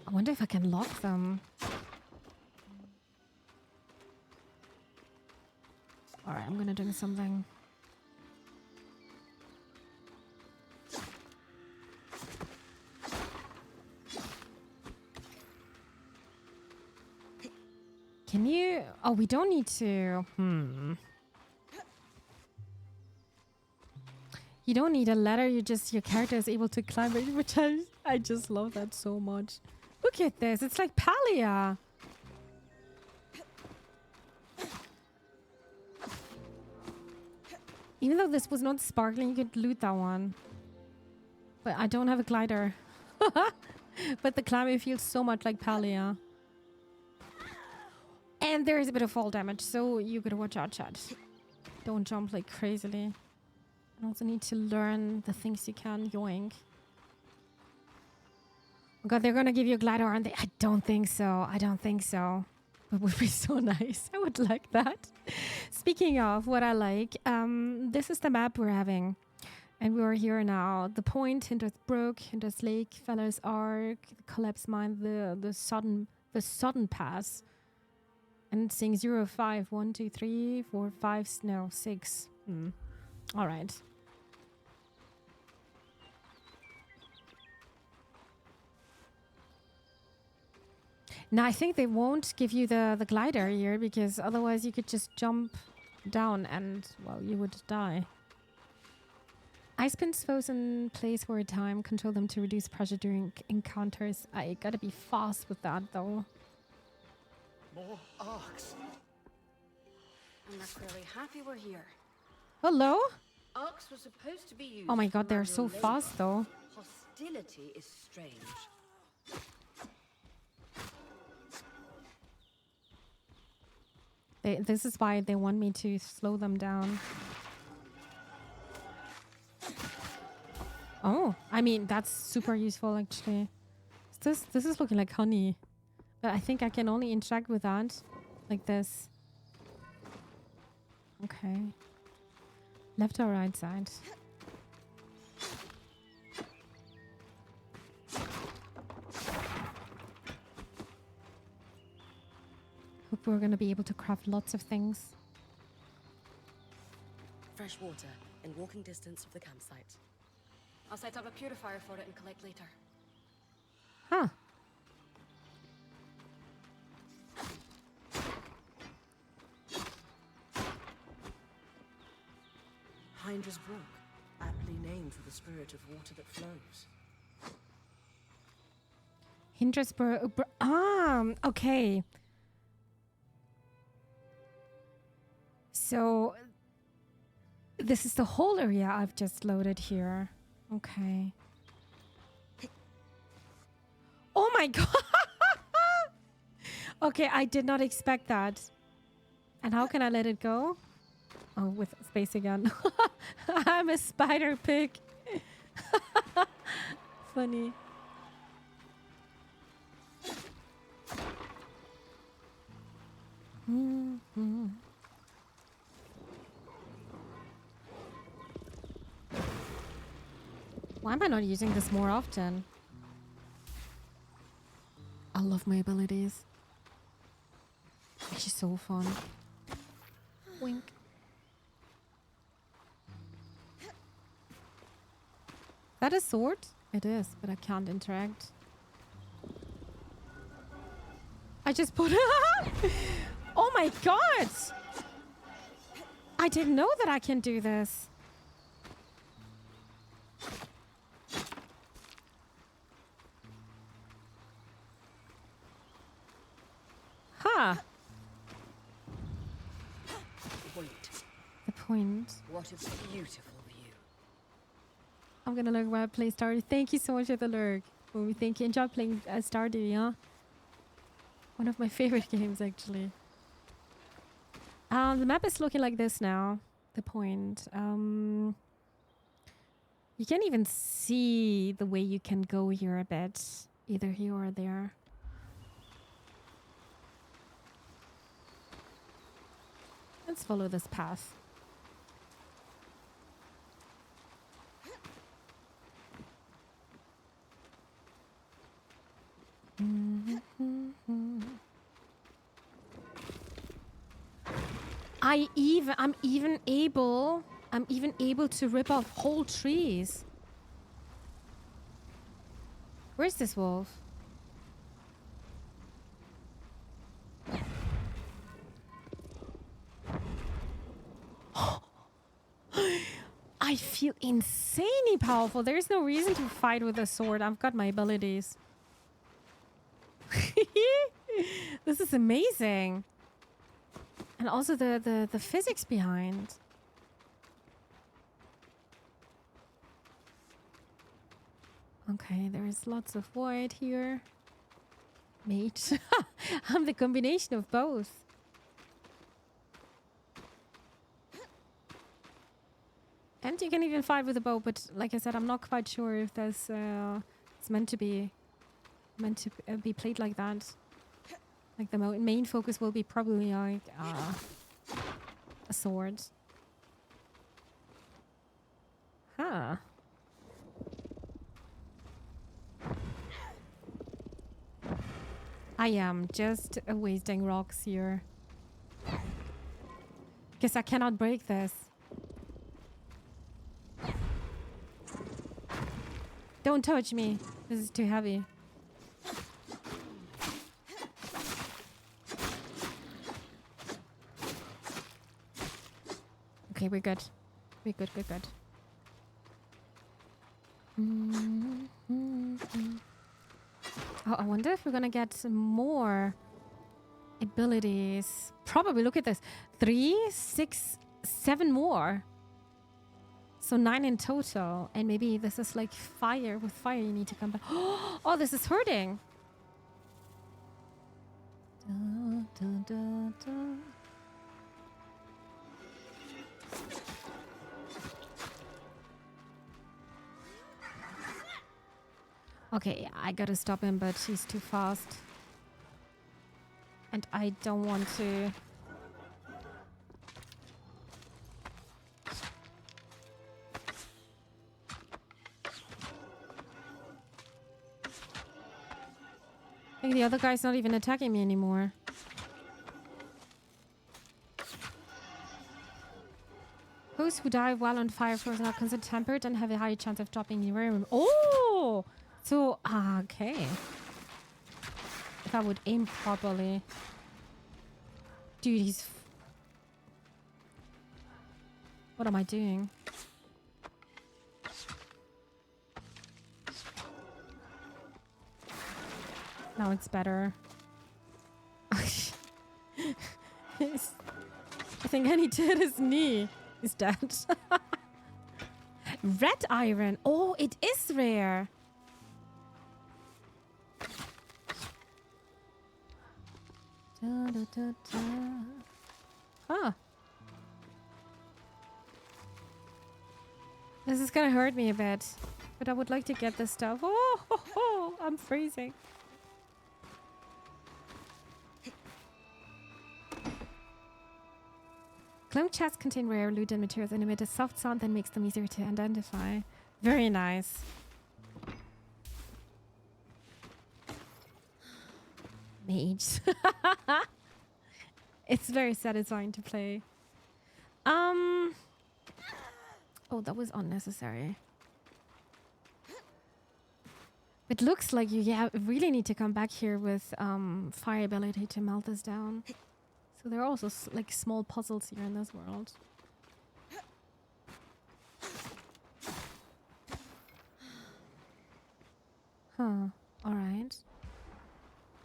Speaker 1: I wonder if I can lock them. Alright, I'm gonna do something. Can you... Oh, we don't need to... You don't need a ladder, you just... Your character is able to climb it, which I just love that so much. Look at this, it's like Palia! Even though this was not sparkling, you could loot that one. But I don't have a glider. But the climbing feels so much like Palia. And there is a bit of fall damage, so you gotta watch out, chat. Don't jump like crazily. And also need to learn the things you can. Yoink. Oh god, they're gonna give you a glider, aren't they? I don't think so. I don't think so. It would be so nice. I would like that. Speaking of what I like, this is the map we're having. And we are here now. The Point, Hinter's Brook, Hinter's Lake, Feller's Arc, the Collapse Mine, the Sodden Pass. And it's saying 0, 5, 1, 2, 3, 4, 5, no, 6. All right. Now, I think they won't give you the glider here because otherwise you could just jump down and, well, you would die. Ice pins foes in place for a time. Control them to reduce pressure during encounters. I gotta be fast with that, though.
Speaker 3: More arcs.
Speaker 4: And they're clearly happy we're here.
Speaker 1: Hello?
Speaker 5: Arcs were supposed to be used.
Speaker 1: Oh my god,
Speaker 5: for
Speaker 1: they're so
Speaker 5: manual labor.
Speaker 1: fast, though.
Speaker 5: Hostility is strange.
Speaker 1: This is why they want me to slow them down. Oh, I mean, that's super useful, actually. This is looking like honey. But I think I can only interact with that like this. Okay. Left or right side? Hope we're gonna be able to craft lots of things.
Speaker 2: Fresh water in walking distance of the campsite.
Speaker 4: I'll set up a purifier for it and collect later.
Speaker 1: Huh.
Speaker 6: Hydra's Brook, aptly named for the spirit of water that flows.
Speaker 1: Hindresborough. Okay. So this is the whole area I've just loaded here. Okay. Oh my god. Okay, I did not expect that. And how can I let it go? Oh, with space again. I'm a spider pig. Funny. Mm-hmm. Why am I not using this more often? I love my abilities. It's just so fun. Wink. That a sword? It is, but I can't interact. I just put Oh my god! I didn't know that I can do this. Huh.
Speaker 5: Point.
Speaker 1: The point.
Speaker 5: What a beautiful view.
Speaker 1: I'm gonna look where I play Stardew. Thank you so much for the lurk. We think you enjoy playing Stardew, yeah? One of my favorite games, actually. The map is looking like this now. The point. You can even see the way you can go here a bit. Either here or there. Let's follow this path. I'm even able to rip off whole trees. Where's this wolf? I feel insanely powerful. There is no reason to fight with a sword. I've got my abilities. This is amazing. And also the physics behind. Okay, there is lots of void here. Mate. I'm the combination of both. And you can even fight with a bow, but like I said, I'm not quite sure if there's it's meant to be played like that. Like the main focus will be probably like a sword. Huh. I am just wasting rocks here. Guess I cannot break this. Don't touch me. This is too heavy. Okay, we're good. We're good, good, good. Oh, I wonder if we're gonna get some more abilities. Probably. Look at this. 3, 6, 7 more. So 9 in total. And maybe this is like fire. With fire, you need to come back. Oh, this is hurting. Da, da, da, da. Okay, I gotta stop him, but he's too fast. And I don't want to... I think the other guy's not even attacking me anymore. Those who die while on fire frozen are considered tempered and have a higher chance of dropping in room. Oh! So, okay. If I would aim properly. Dude, he's... What am I doing? Now it's better. I think I need to hit his knee. He's dead. Red iron. Oh, it is rare. Da, da, da, da. Huh. This is gonna hurt me a bit. But I would like to get this stuff. Oh, I'm freezing. Clone chests contain rare loot and materials and emit a soft sound that makes them easier to identify. Very nice. Mage. It's very satisfying to play. Oh, that was unnecessary. It looks like you really need to come back here with fire ability to melt this down. So there are also like small puzzles here in this world. Huh. Alright.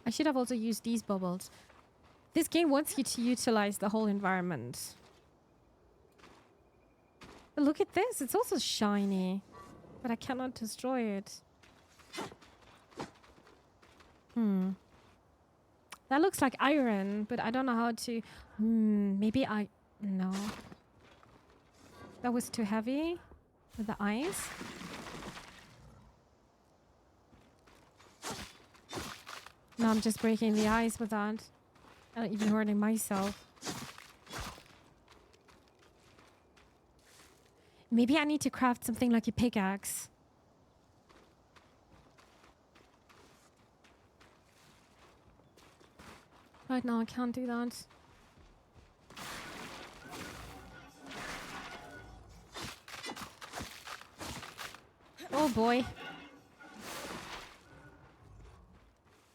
Speaker 1: I should have also used these bubbles. This game wants you to utilize the whole environment. But look at this. It's also shiny. But I cannot destroy it. That looks like iron, but I don't know how to... maybe I... No. That was too heavy with the ice. No, I'm just breaking the ice with that. I'm not even hurting myself. Maybe I need to craft something like a pickaxe. Right now I can't do that. Oh boy.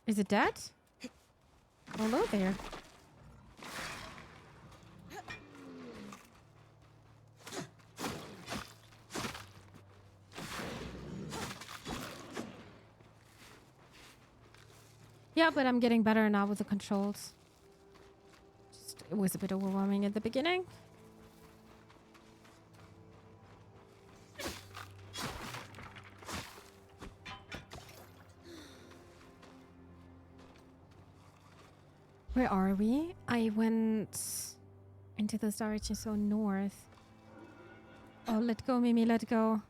Speaker 1: Is it dead? Hello there. Yeah, but I'm getting better now with the controls. It was a bit overwhelming at the beginning. Where are we? I went into this direction, so north. Oh, let go, Mimi, let go.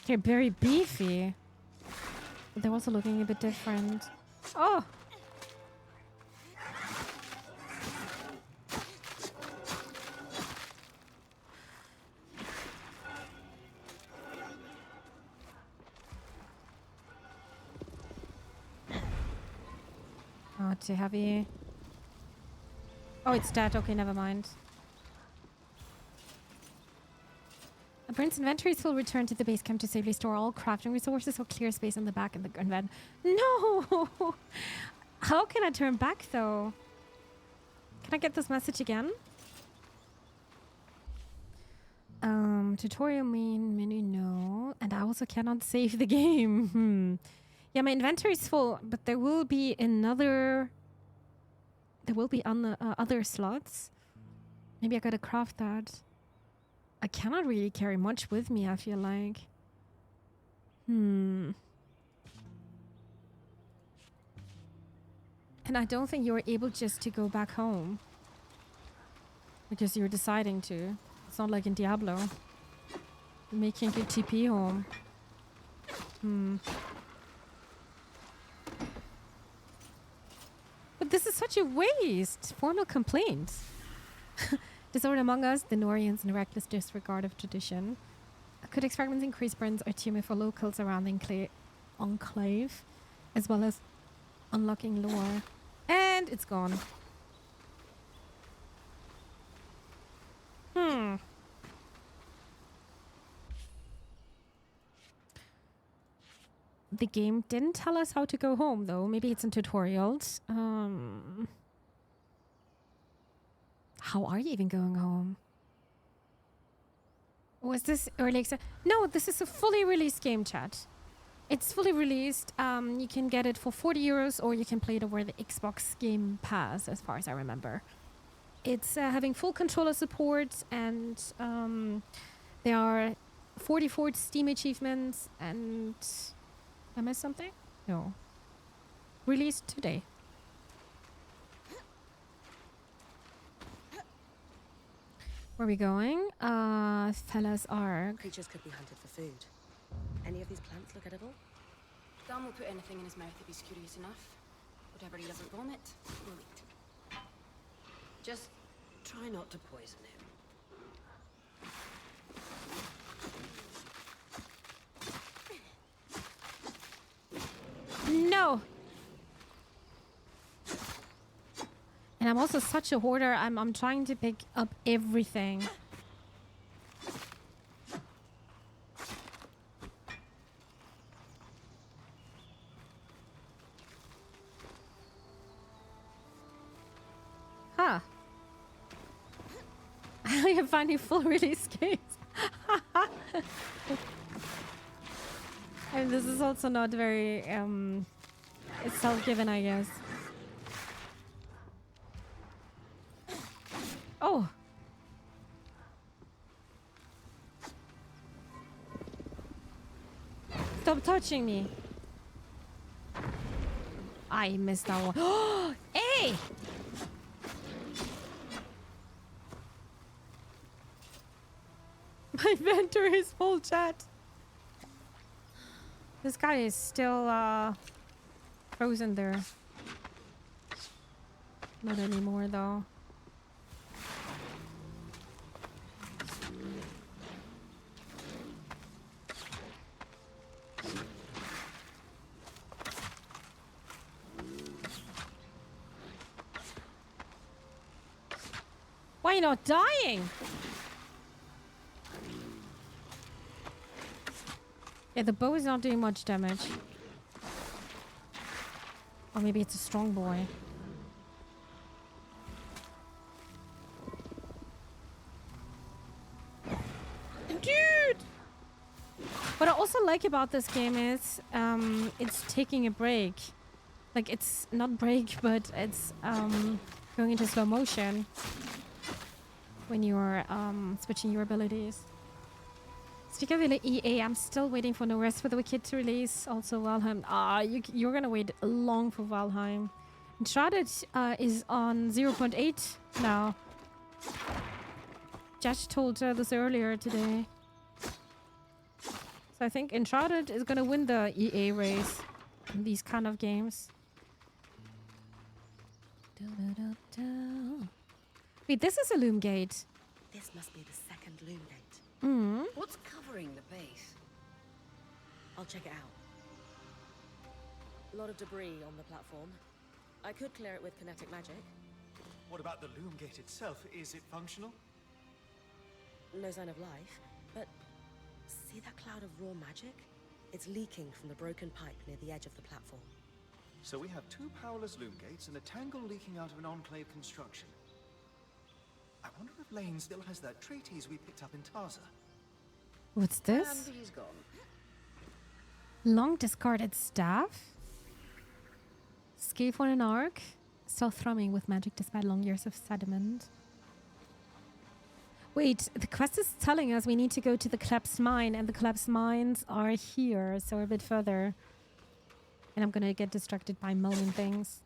Speaker 1: They're very beefy. But they're also looking a bit different. Oh! Oh, too heavy. Oh, it's dead. Okay, never mind. Burn's inventories will return to the base camp to safely store all crafting resources or clear space in the back in the gun. No! How can I turn back though? Can I get this message again? Tutorial main menu, no. And I also cannot save the game. Yeah, my inventory is full, but there will be another... There will be on the other slots. Maybe I gotta craft that. I cannot really carry much with me, I feel like. And I don't think you're able just to go back home. Because you're deciding to. It's not like in Diablo. Making your TP home. But this is such a waste. Formal complaint. Disorder among us, the Norians, and reckless disregard of tradition. Could experiments increase Burn's artillery for locals around the enclave, as well as unlocking lore? And it's gone. The game didn't tell us how to go home, though. Maybe it's in tutorials. How are you even going home? Was this early access? No, this is a fully released game, chat. It's fully released. You can get it for 40 euros or you can play it over the Xbox Game Pass, as far as I remember. It's having full controller support and there are 44 Steam achievements and... Am I something? No. Released today. Where are we going? Fellas Ark.
Speaker 2: Creatures could be hunted for food. Any of these plants look edible?
Speaker 4: Dan will put anything in his mouth if he's curious enough. Whatever he doesn't vomit, we'll eat.
Speaker 5: Just try not to poison him.
Speaker 1: No! And I'm also such a hoarder. I'm trying to pick up everything. Huh. I am finding full release games. And this is also not very it's self-given, I guess. Oh. Stop touching me. I missed that one. Oh, hey! My inventory is full, chat. This guy is still frozen there. Not anymore, though. Why are you not dying? Yeah, the bow is not doing much damage. Or maybe it's a strong boy. Dude! What I also like about this game is it's taking a break. Like, it's not break, but it's going into slow motion when you're switching your abilities. Speaking of the EA, I'm still waiting for No Rest for the Wicked to release. Also Valheim. You're gonna wait long for Valheim. Uncharted is on 0.8 now. Josh told this earlier today. So I think Uncharted is gonna win the EA race in these kind of games. Wait, this is a loom gate.
Speaker 2: This must be the second loom gate.
Speaker 5: What's covering the base?
Speaker 2: I'll check it out. A lot of debris on the platform. I could clear it with kinetic magic.
Speaker 3: What about the loom gate itself? Is it functional?
Speaker 2: No sign of life, but See that cloud of raw magic? It's leaking from the broken pipe near the edge of the platform.
Speaker 3: So we have 2 powerless loom gates and a tangle leaking out of an enclave construction. I wonder if Lane still has that treatise we picked up in Taza.
Speaker 1: What's this?
Speaker 5: And he's gone.
Speaker 1: Long discarded staff? Scathe on an arc? Still thrumming with magic despite long years of sediment. Wait, the quest is telling us we need to go to the collapsed mine, and the collapsed mines are here, so a bit further. And I'm gonna get distracted by a million things.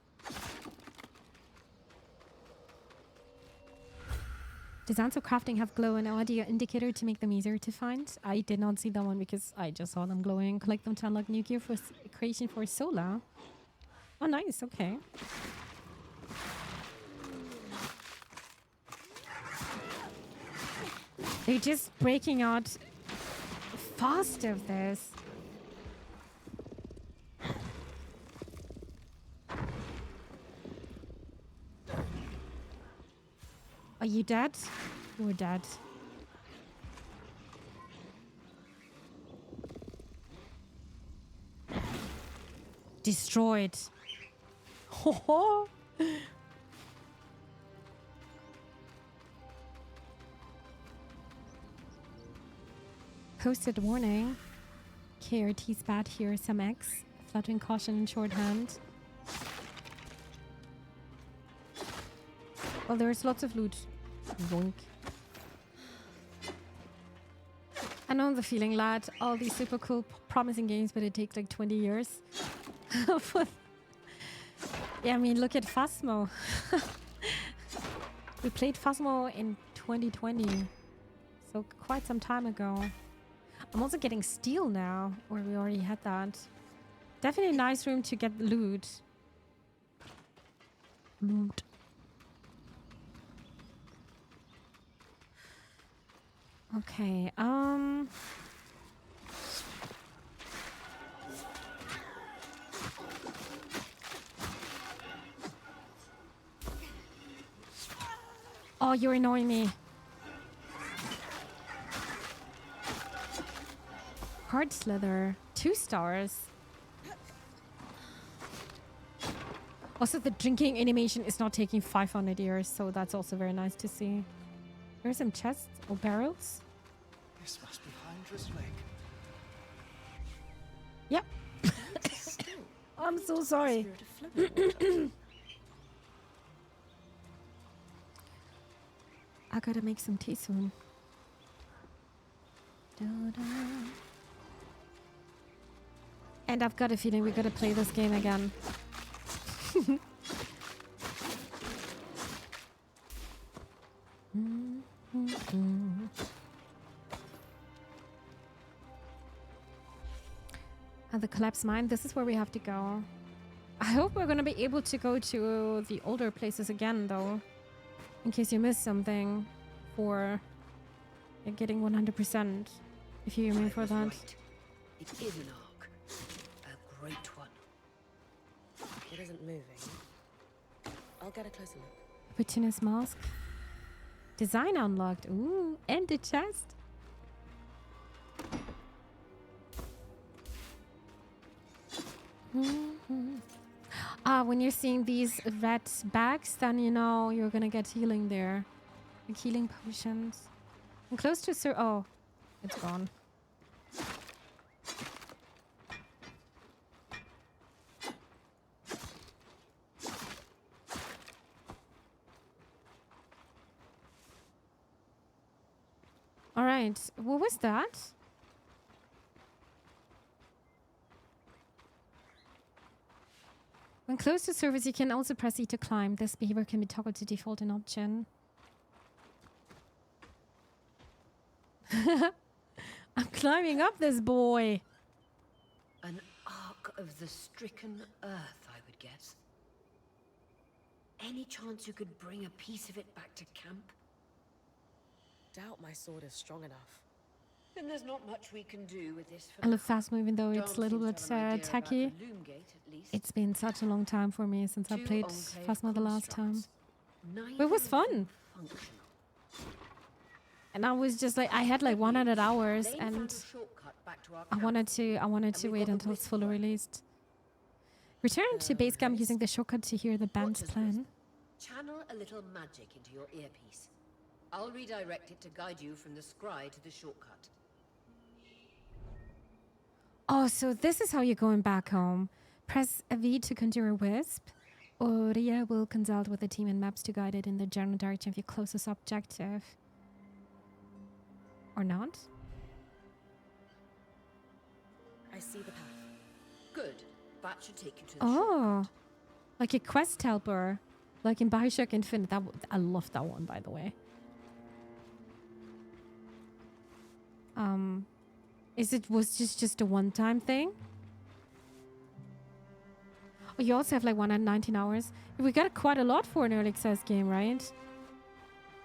Speaker 1: Designs of crafting have glow and audio indicator to make them easier to find. I did not see that one because I just saw them glowing. Collect them to unlock new gear for creation for Sola. Oh, nice. Okay. They're just breaking out fast of this. Are you dead? You're dead. Destroyed. Ho Posted warning. KRT's bad here. Some X. Fluttering caution in shorthand. Well, there's lots of loot. Yoink. I know the feeling, lad. All these super cool, promising games, but it takes like 20 years. Yeah, I mean, look at Phasmo. We played Phasmo in 2020. So quite some time ago. I'm also getting steel now, or we already had that. Definitely a nice room to get loot. Loot. Okay, oh, you're annoying me. Hard slither. 2 stars. Also, the drinking animation is not taking 500 years, so that's also very nice to see. There's some chests or barrels.
Speaker 3: This must be Hydra's Lake.
Speaker 1: Yep. I'm so sorry. I gotta make some tea soon. And I've got a feeling we gotta play this game again. And the collapsed mine, this is where we have to go. I hope we're gonna be able to go to the older places again, though. In case you missed something for getting 100%. If you mean for that.
Speaker 5: Right. It is an arc. A great one.
Speaker 2: It isn't moving. I'll get a closer look.
Speaker 1: Opportunist mask. Design unlocked. Ooh, and the chest. When you're seeing these red bags, then you know you're gonna get healing there. Like healing potions. I'm close to oh, it's gone. All right, what was that? When close to surface, you can also press E to climb. This behavior can be toggled to default an option. I'm climbing up this boy.
Speaker 5: An arc of the stricken earth, I would guess. Any chance you could bring a piece of it back to camp?
Speaker 2: Doubt my sword is strong enough.
Speaker 5: Then there's not much we can do with this for
Speaker 1: I love
Speaker 5: now.
Speaker 1: Phasmo, even though it's a little bit tacky. It's been such a long time for me since I played Phasmo the last time. But it was fun. And I was just like, I had like 100 hours and
Speaker 5: back to our
Speaker 1: I wanted
Speaker 5: And
Speaker 1: to
Speaker 5: we've
Speaker 1: wait
Speaker 5: got the
Speaker 1: until it's
Speaker 5: wisp
Speaker 1: fully
Speaker 5: work.
Speaker 1: released. Return to base camp
Speaker 5: Wisp?
Speaker 1: using the shortcut to hear the band's
Speaker 5: Watch this,
Speaker 1: plan.
Speaker 5: Channel a little magic into your earpiece. I'll redirect it to guide you from the scry to the shortcut.
Speaker 1: Oh, so this is how you're going back home. Press a V to conjure a wisp. Oria will consult with the team and maps to guide it in the general direction of your closest objective. Or not?
Speaker 2: I see the path.
Speaker 5: Good. That should take you to the
Speaker 1: Oh,
Speaker 5: shortcut.
Speaker 1: like a quest helper. Like in Bioshock Infinite. I love that one, by the way. Was just a one-time thing? Oh, you also have like 119 hours. We got quite a lot for an early access game, right?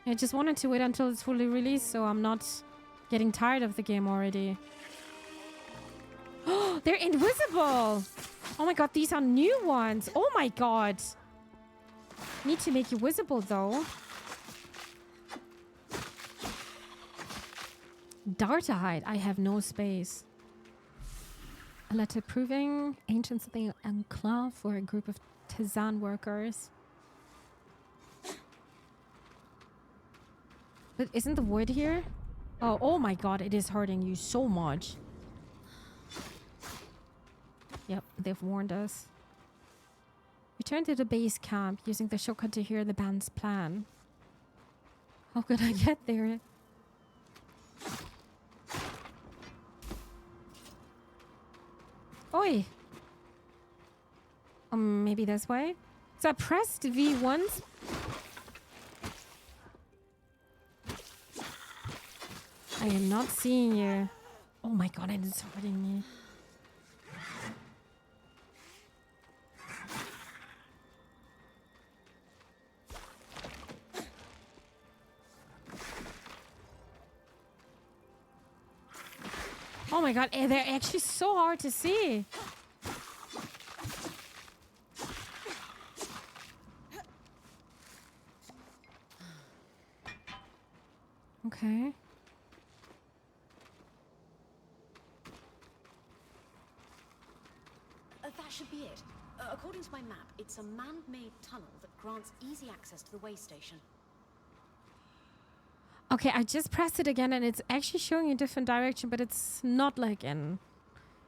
Speaker 1: I just wanted to wait until it's fully released, so I'm not getting tired of the game already. Oh, they're invisible! Oh my god, these are new ones. Oh my god. Need to make you visible, though. Dartahide. I have no space. A letter proving ancient something enclave for a group of Tizan workers. But isn't the void here? Oh my god, it is hurting you so much. Yep, they've warned us. Return to the base camp using the shortcut to hear the band's plan. How could I get there? Oi! Maybe this way? So I pressed V once. I am not seeing you. Oh my god, it is hurting me. Oh my god, they're actually so hard to see. Okay.
Speaker 8: That should be it. According to my map, it's a man-made tunnel that grants easy access to the way station.
Speaker 1: Okay, I just pressed it again and it's actually showing a different direction, but it's not like in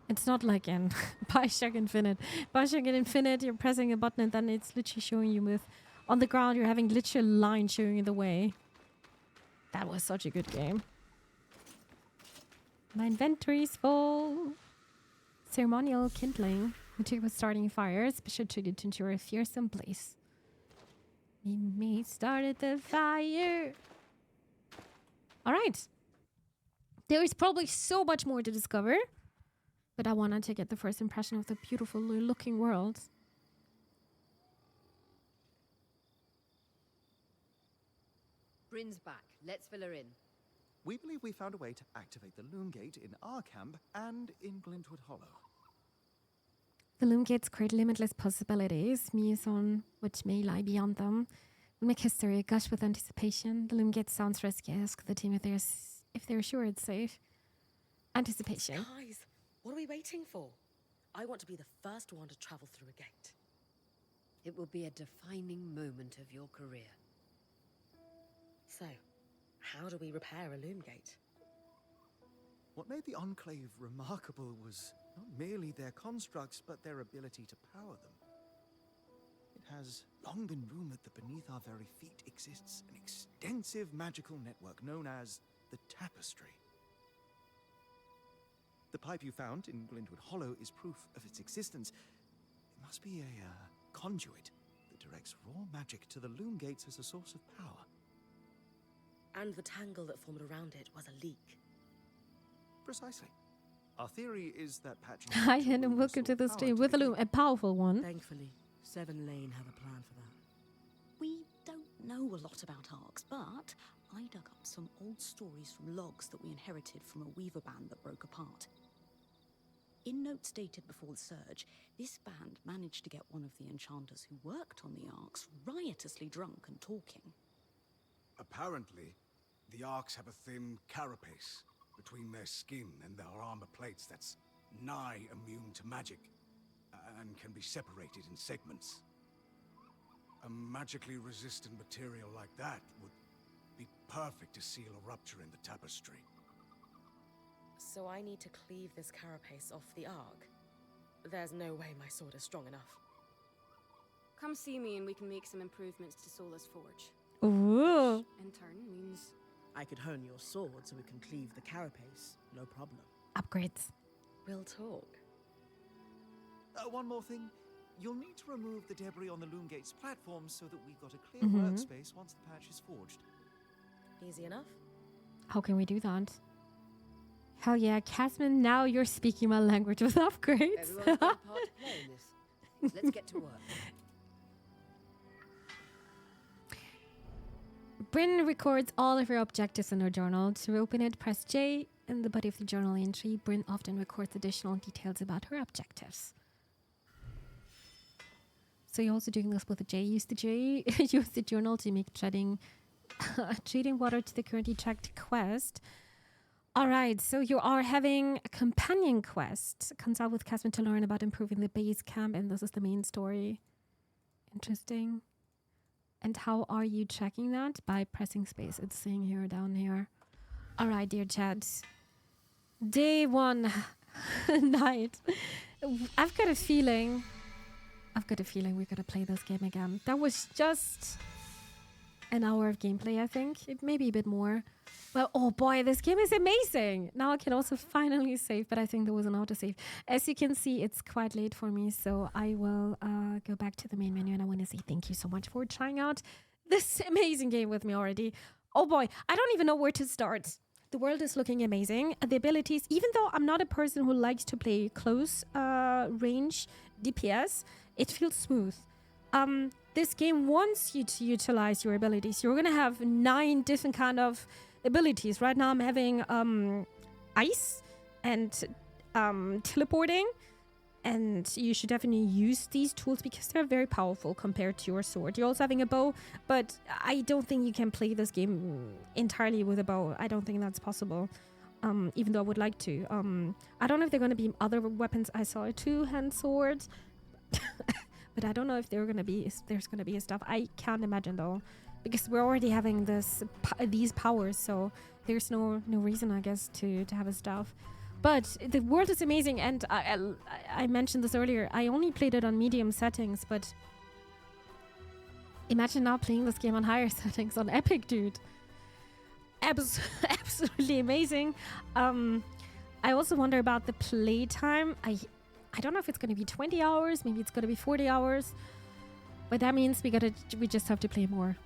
Speaker 1: Bioshock Infinite. Bioshock Infinite, you're pressing a button and then it's literally showing you with on the ground, you're having literal line showing you the way. That was such a good game. My inventory's full. Ceremonial kindling. Material was starting fires, but should treat it to ensure a fearsome blaze. Me started the fire. Alright. There is probably so much more to discover. But I wanted to get the first impression of the beautiful looking world.
Speaker 5: Bryn's back. Let's fill her in.
Speaker 3: We believe we found a way to activate the Loom Gate in our camp and in Glintwood Hollow.
Speaker 1: The Loom Gates create limitless possibilities. Muse on which may lie beyond them. We make history gush with anticipation. The Loom Gate sounds risky. Ask the team if they're sure it's safe. Anticipation.
Speaker 2: Guys, what are we waiting for? I want to be the first one to travel through a gate.
Speaker 5: It will be a defining moment of your career.
Speaker 2: So, how do we repair a loom gate?
Speaker 3: What made the Enclave remarkable was not merely their constructs, but their ability to power them. It has long been rumored that beneath our very feet exists an extensive magical network known as the Tapestry. The pipe you found in Glintwood Hollow is proof of its existence. It must be a conduit that directs raw magic to the Loom Gates as a source of power.
Speaker 2: And the tangle that formed around it was a leak.
Speaker 3: Precisely. Our theory is that patching...
Speaker 1: Hi, and welcome to the stream with a loom, a powerful one.
Speaker 6: Thankfully, Seven Lane have a plan for that.
Speaker 8: We don't know a lot about arcs, but I dug up some old stories from logs that we inherited from a weaver band that broke apart. In notes dated before the surge, this band managed to get one of the enchanters who worked on the arcs riotously drunk and talking.
Speaker 7: Apparently, the arcs have a thin carapace, between their skin and their armor plates that's nigh immune to magic, and can be separated in segments. A magically resistant material like that would be perfect to seal a rupture in the tapestry.
Speaker 2: So I need to cleave this carapace off the Ark? There's no way my sword is strong enough.
Speaker 4: Come see me and we can make some improvements to Sola's forge.
Speaker 1: Ooh.
Speaker 4: Which, in turn, means...
Speaker 6: I could hone your sword so we can cleave the carapace, no problem.
Speaker 1: Upgrades.
Speaker 2: We'll talk.
Speaker 3: One more thing. You'll need to remove the debris on the Loomgate's platform so that we've got a clear
Speaker 1: Mhm.
Speaker 3: workspace once the patch is forged.
Speaker 2: Easy enough?
Speaker 1: How can we do that? Hell yeah, Casman, now you're speaking my language with upgrades.
Speaker 5: Everyone's got a part to play in this. Let's get to work.
Speaker 1: Bryn records all of her objectives in her journal. To open it, press J. In the body of the journal entry, Bryn often records additional details about her objectives. So you're also doing this with a J. Use the J. Use the journal to make treading water to the currently tracked quest. All right, so you are having a companion quest. Consult with Casman to learn about improving the base camp, and this is the main story. Interesting. And how are you tracking that? By pressing space. It's saying here, down here. All right, dear chat. Day 1 night. I've got a feeling we're gonna play this game again. That was just an hour of gameplay, I think. It may be a bit more. Well, oh boy, this game is amazing. Now I can also finally save, but I think there was an autosave. As you can see, it's quite late for me, so I will go back to the main menu, and I want to say thank you so much for trying out this amazing game with me already. Oh boy, I don't even know where to start. The world is looking amazing. The abilities, even though I'm not a person who likes to play close range DPS, it feels smooth. This game wants you to utilize your abilities. You're gonna have 9 different kind of abilities. Right now I'm having ice and teleporting, and you should definitely use these tools because they're very powerful compared to your sword. You're also having a bow, but I don't think you can play this game entirely with a bow. I don't think that's possible, even though I would like to. I don't know if there are going to be other weapons. I saw a 2-hand sword, but I don't know if there's going to be a stuff. I can't imagine though, because we're already having these powers, so there's no reason, I guess, to have a stuff. But the world is amazing, and I mentioned this earlier. I only played it on medium settings, but imagine now playing this game on higher settings on epic, dude. Absolutely amazing. I also wonder about the playtime. I don't know if it's going to be 20 hours. Maybe it's going to be 40 hours. But that means we just have to play more.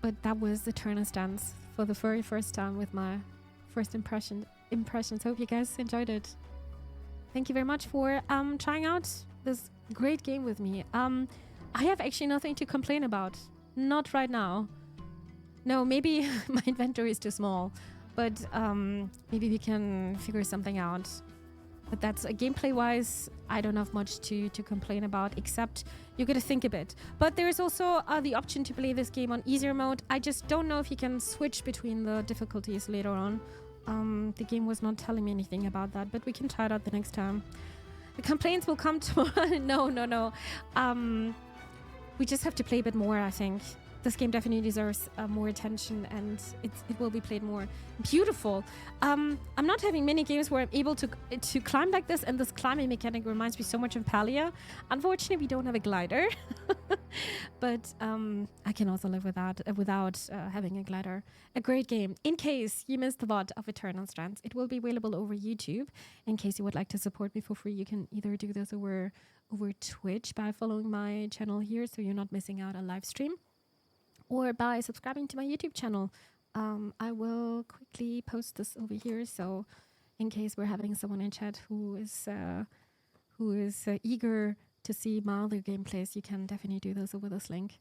Speaker 1: But that was the Eternal Strands for the very first time with my first impressions. Hope you guys enjoyed it. Thank you very much for trying out this great game with me. I have actually nothing to complain about. Not right now. No, maybe my inventory is too small, but maybe we can figure something out. But that's gameplay wise, I don't have much to complain about, except you gotta think a bit. But there's also the option to play this game on easier mode. I just don't know if you can switch between the difficulties later on. The game was not telling me anything about that, but we can try it out the next time. The complaints will come tomorrow. No. We just have to play a bit more, I think. This game definitely deserves more attention, and it will be played more. Beautiful. I'm not having many games where I'm able to climb like this, and this climbing mechanic reminds me so much of Palia. Unfortunately, we don't have a glider, but I can also live without having a glider. A great game. In case you missed the VOD of Eternal Strands, it will be available over YouTube. In case you would like to support me for free, you can either do this over Twitch by following my channel here, so you're not missing out on live stream, or by subscribing to my YouTube channel. I will quickly post this over here, so in case we're having someone in chat who is eager to see my other gameplays, you can definitely do this over this link.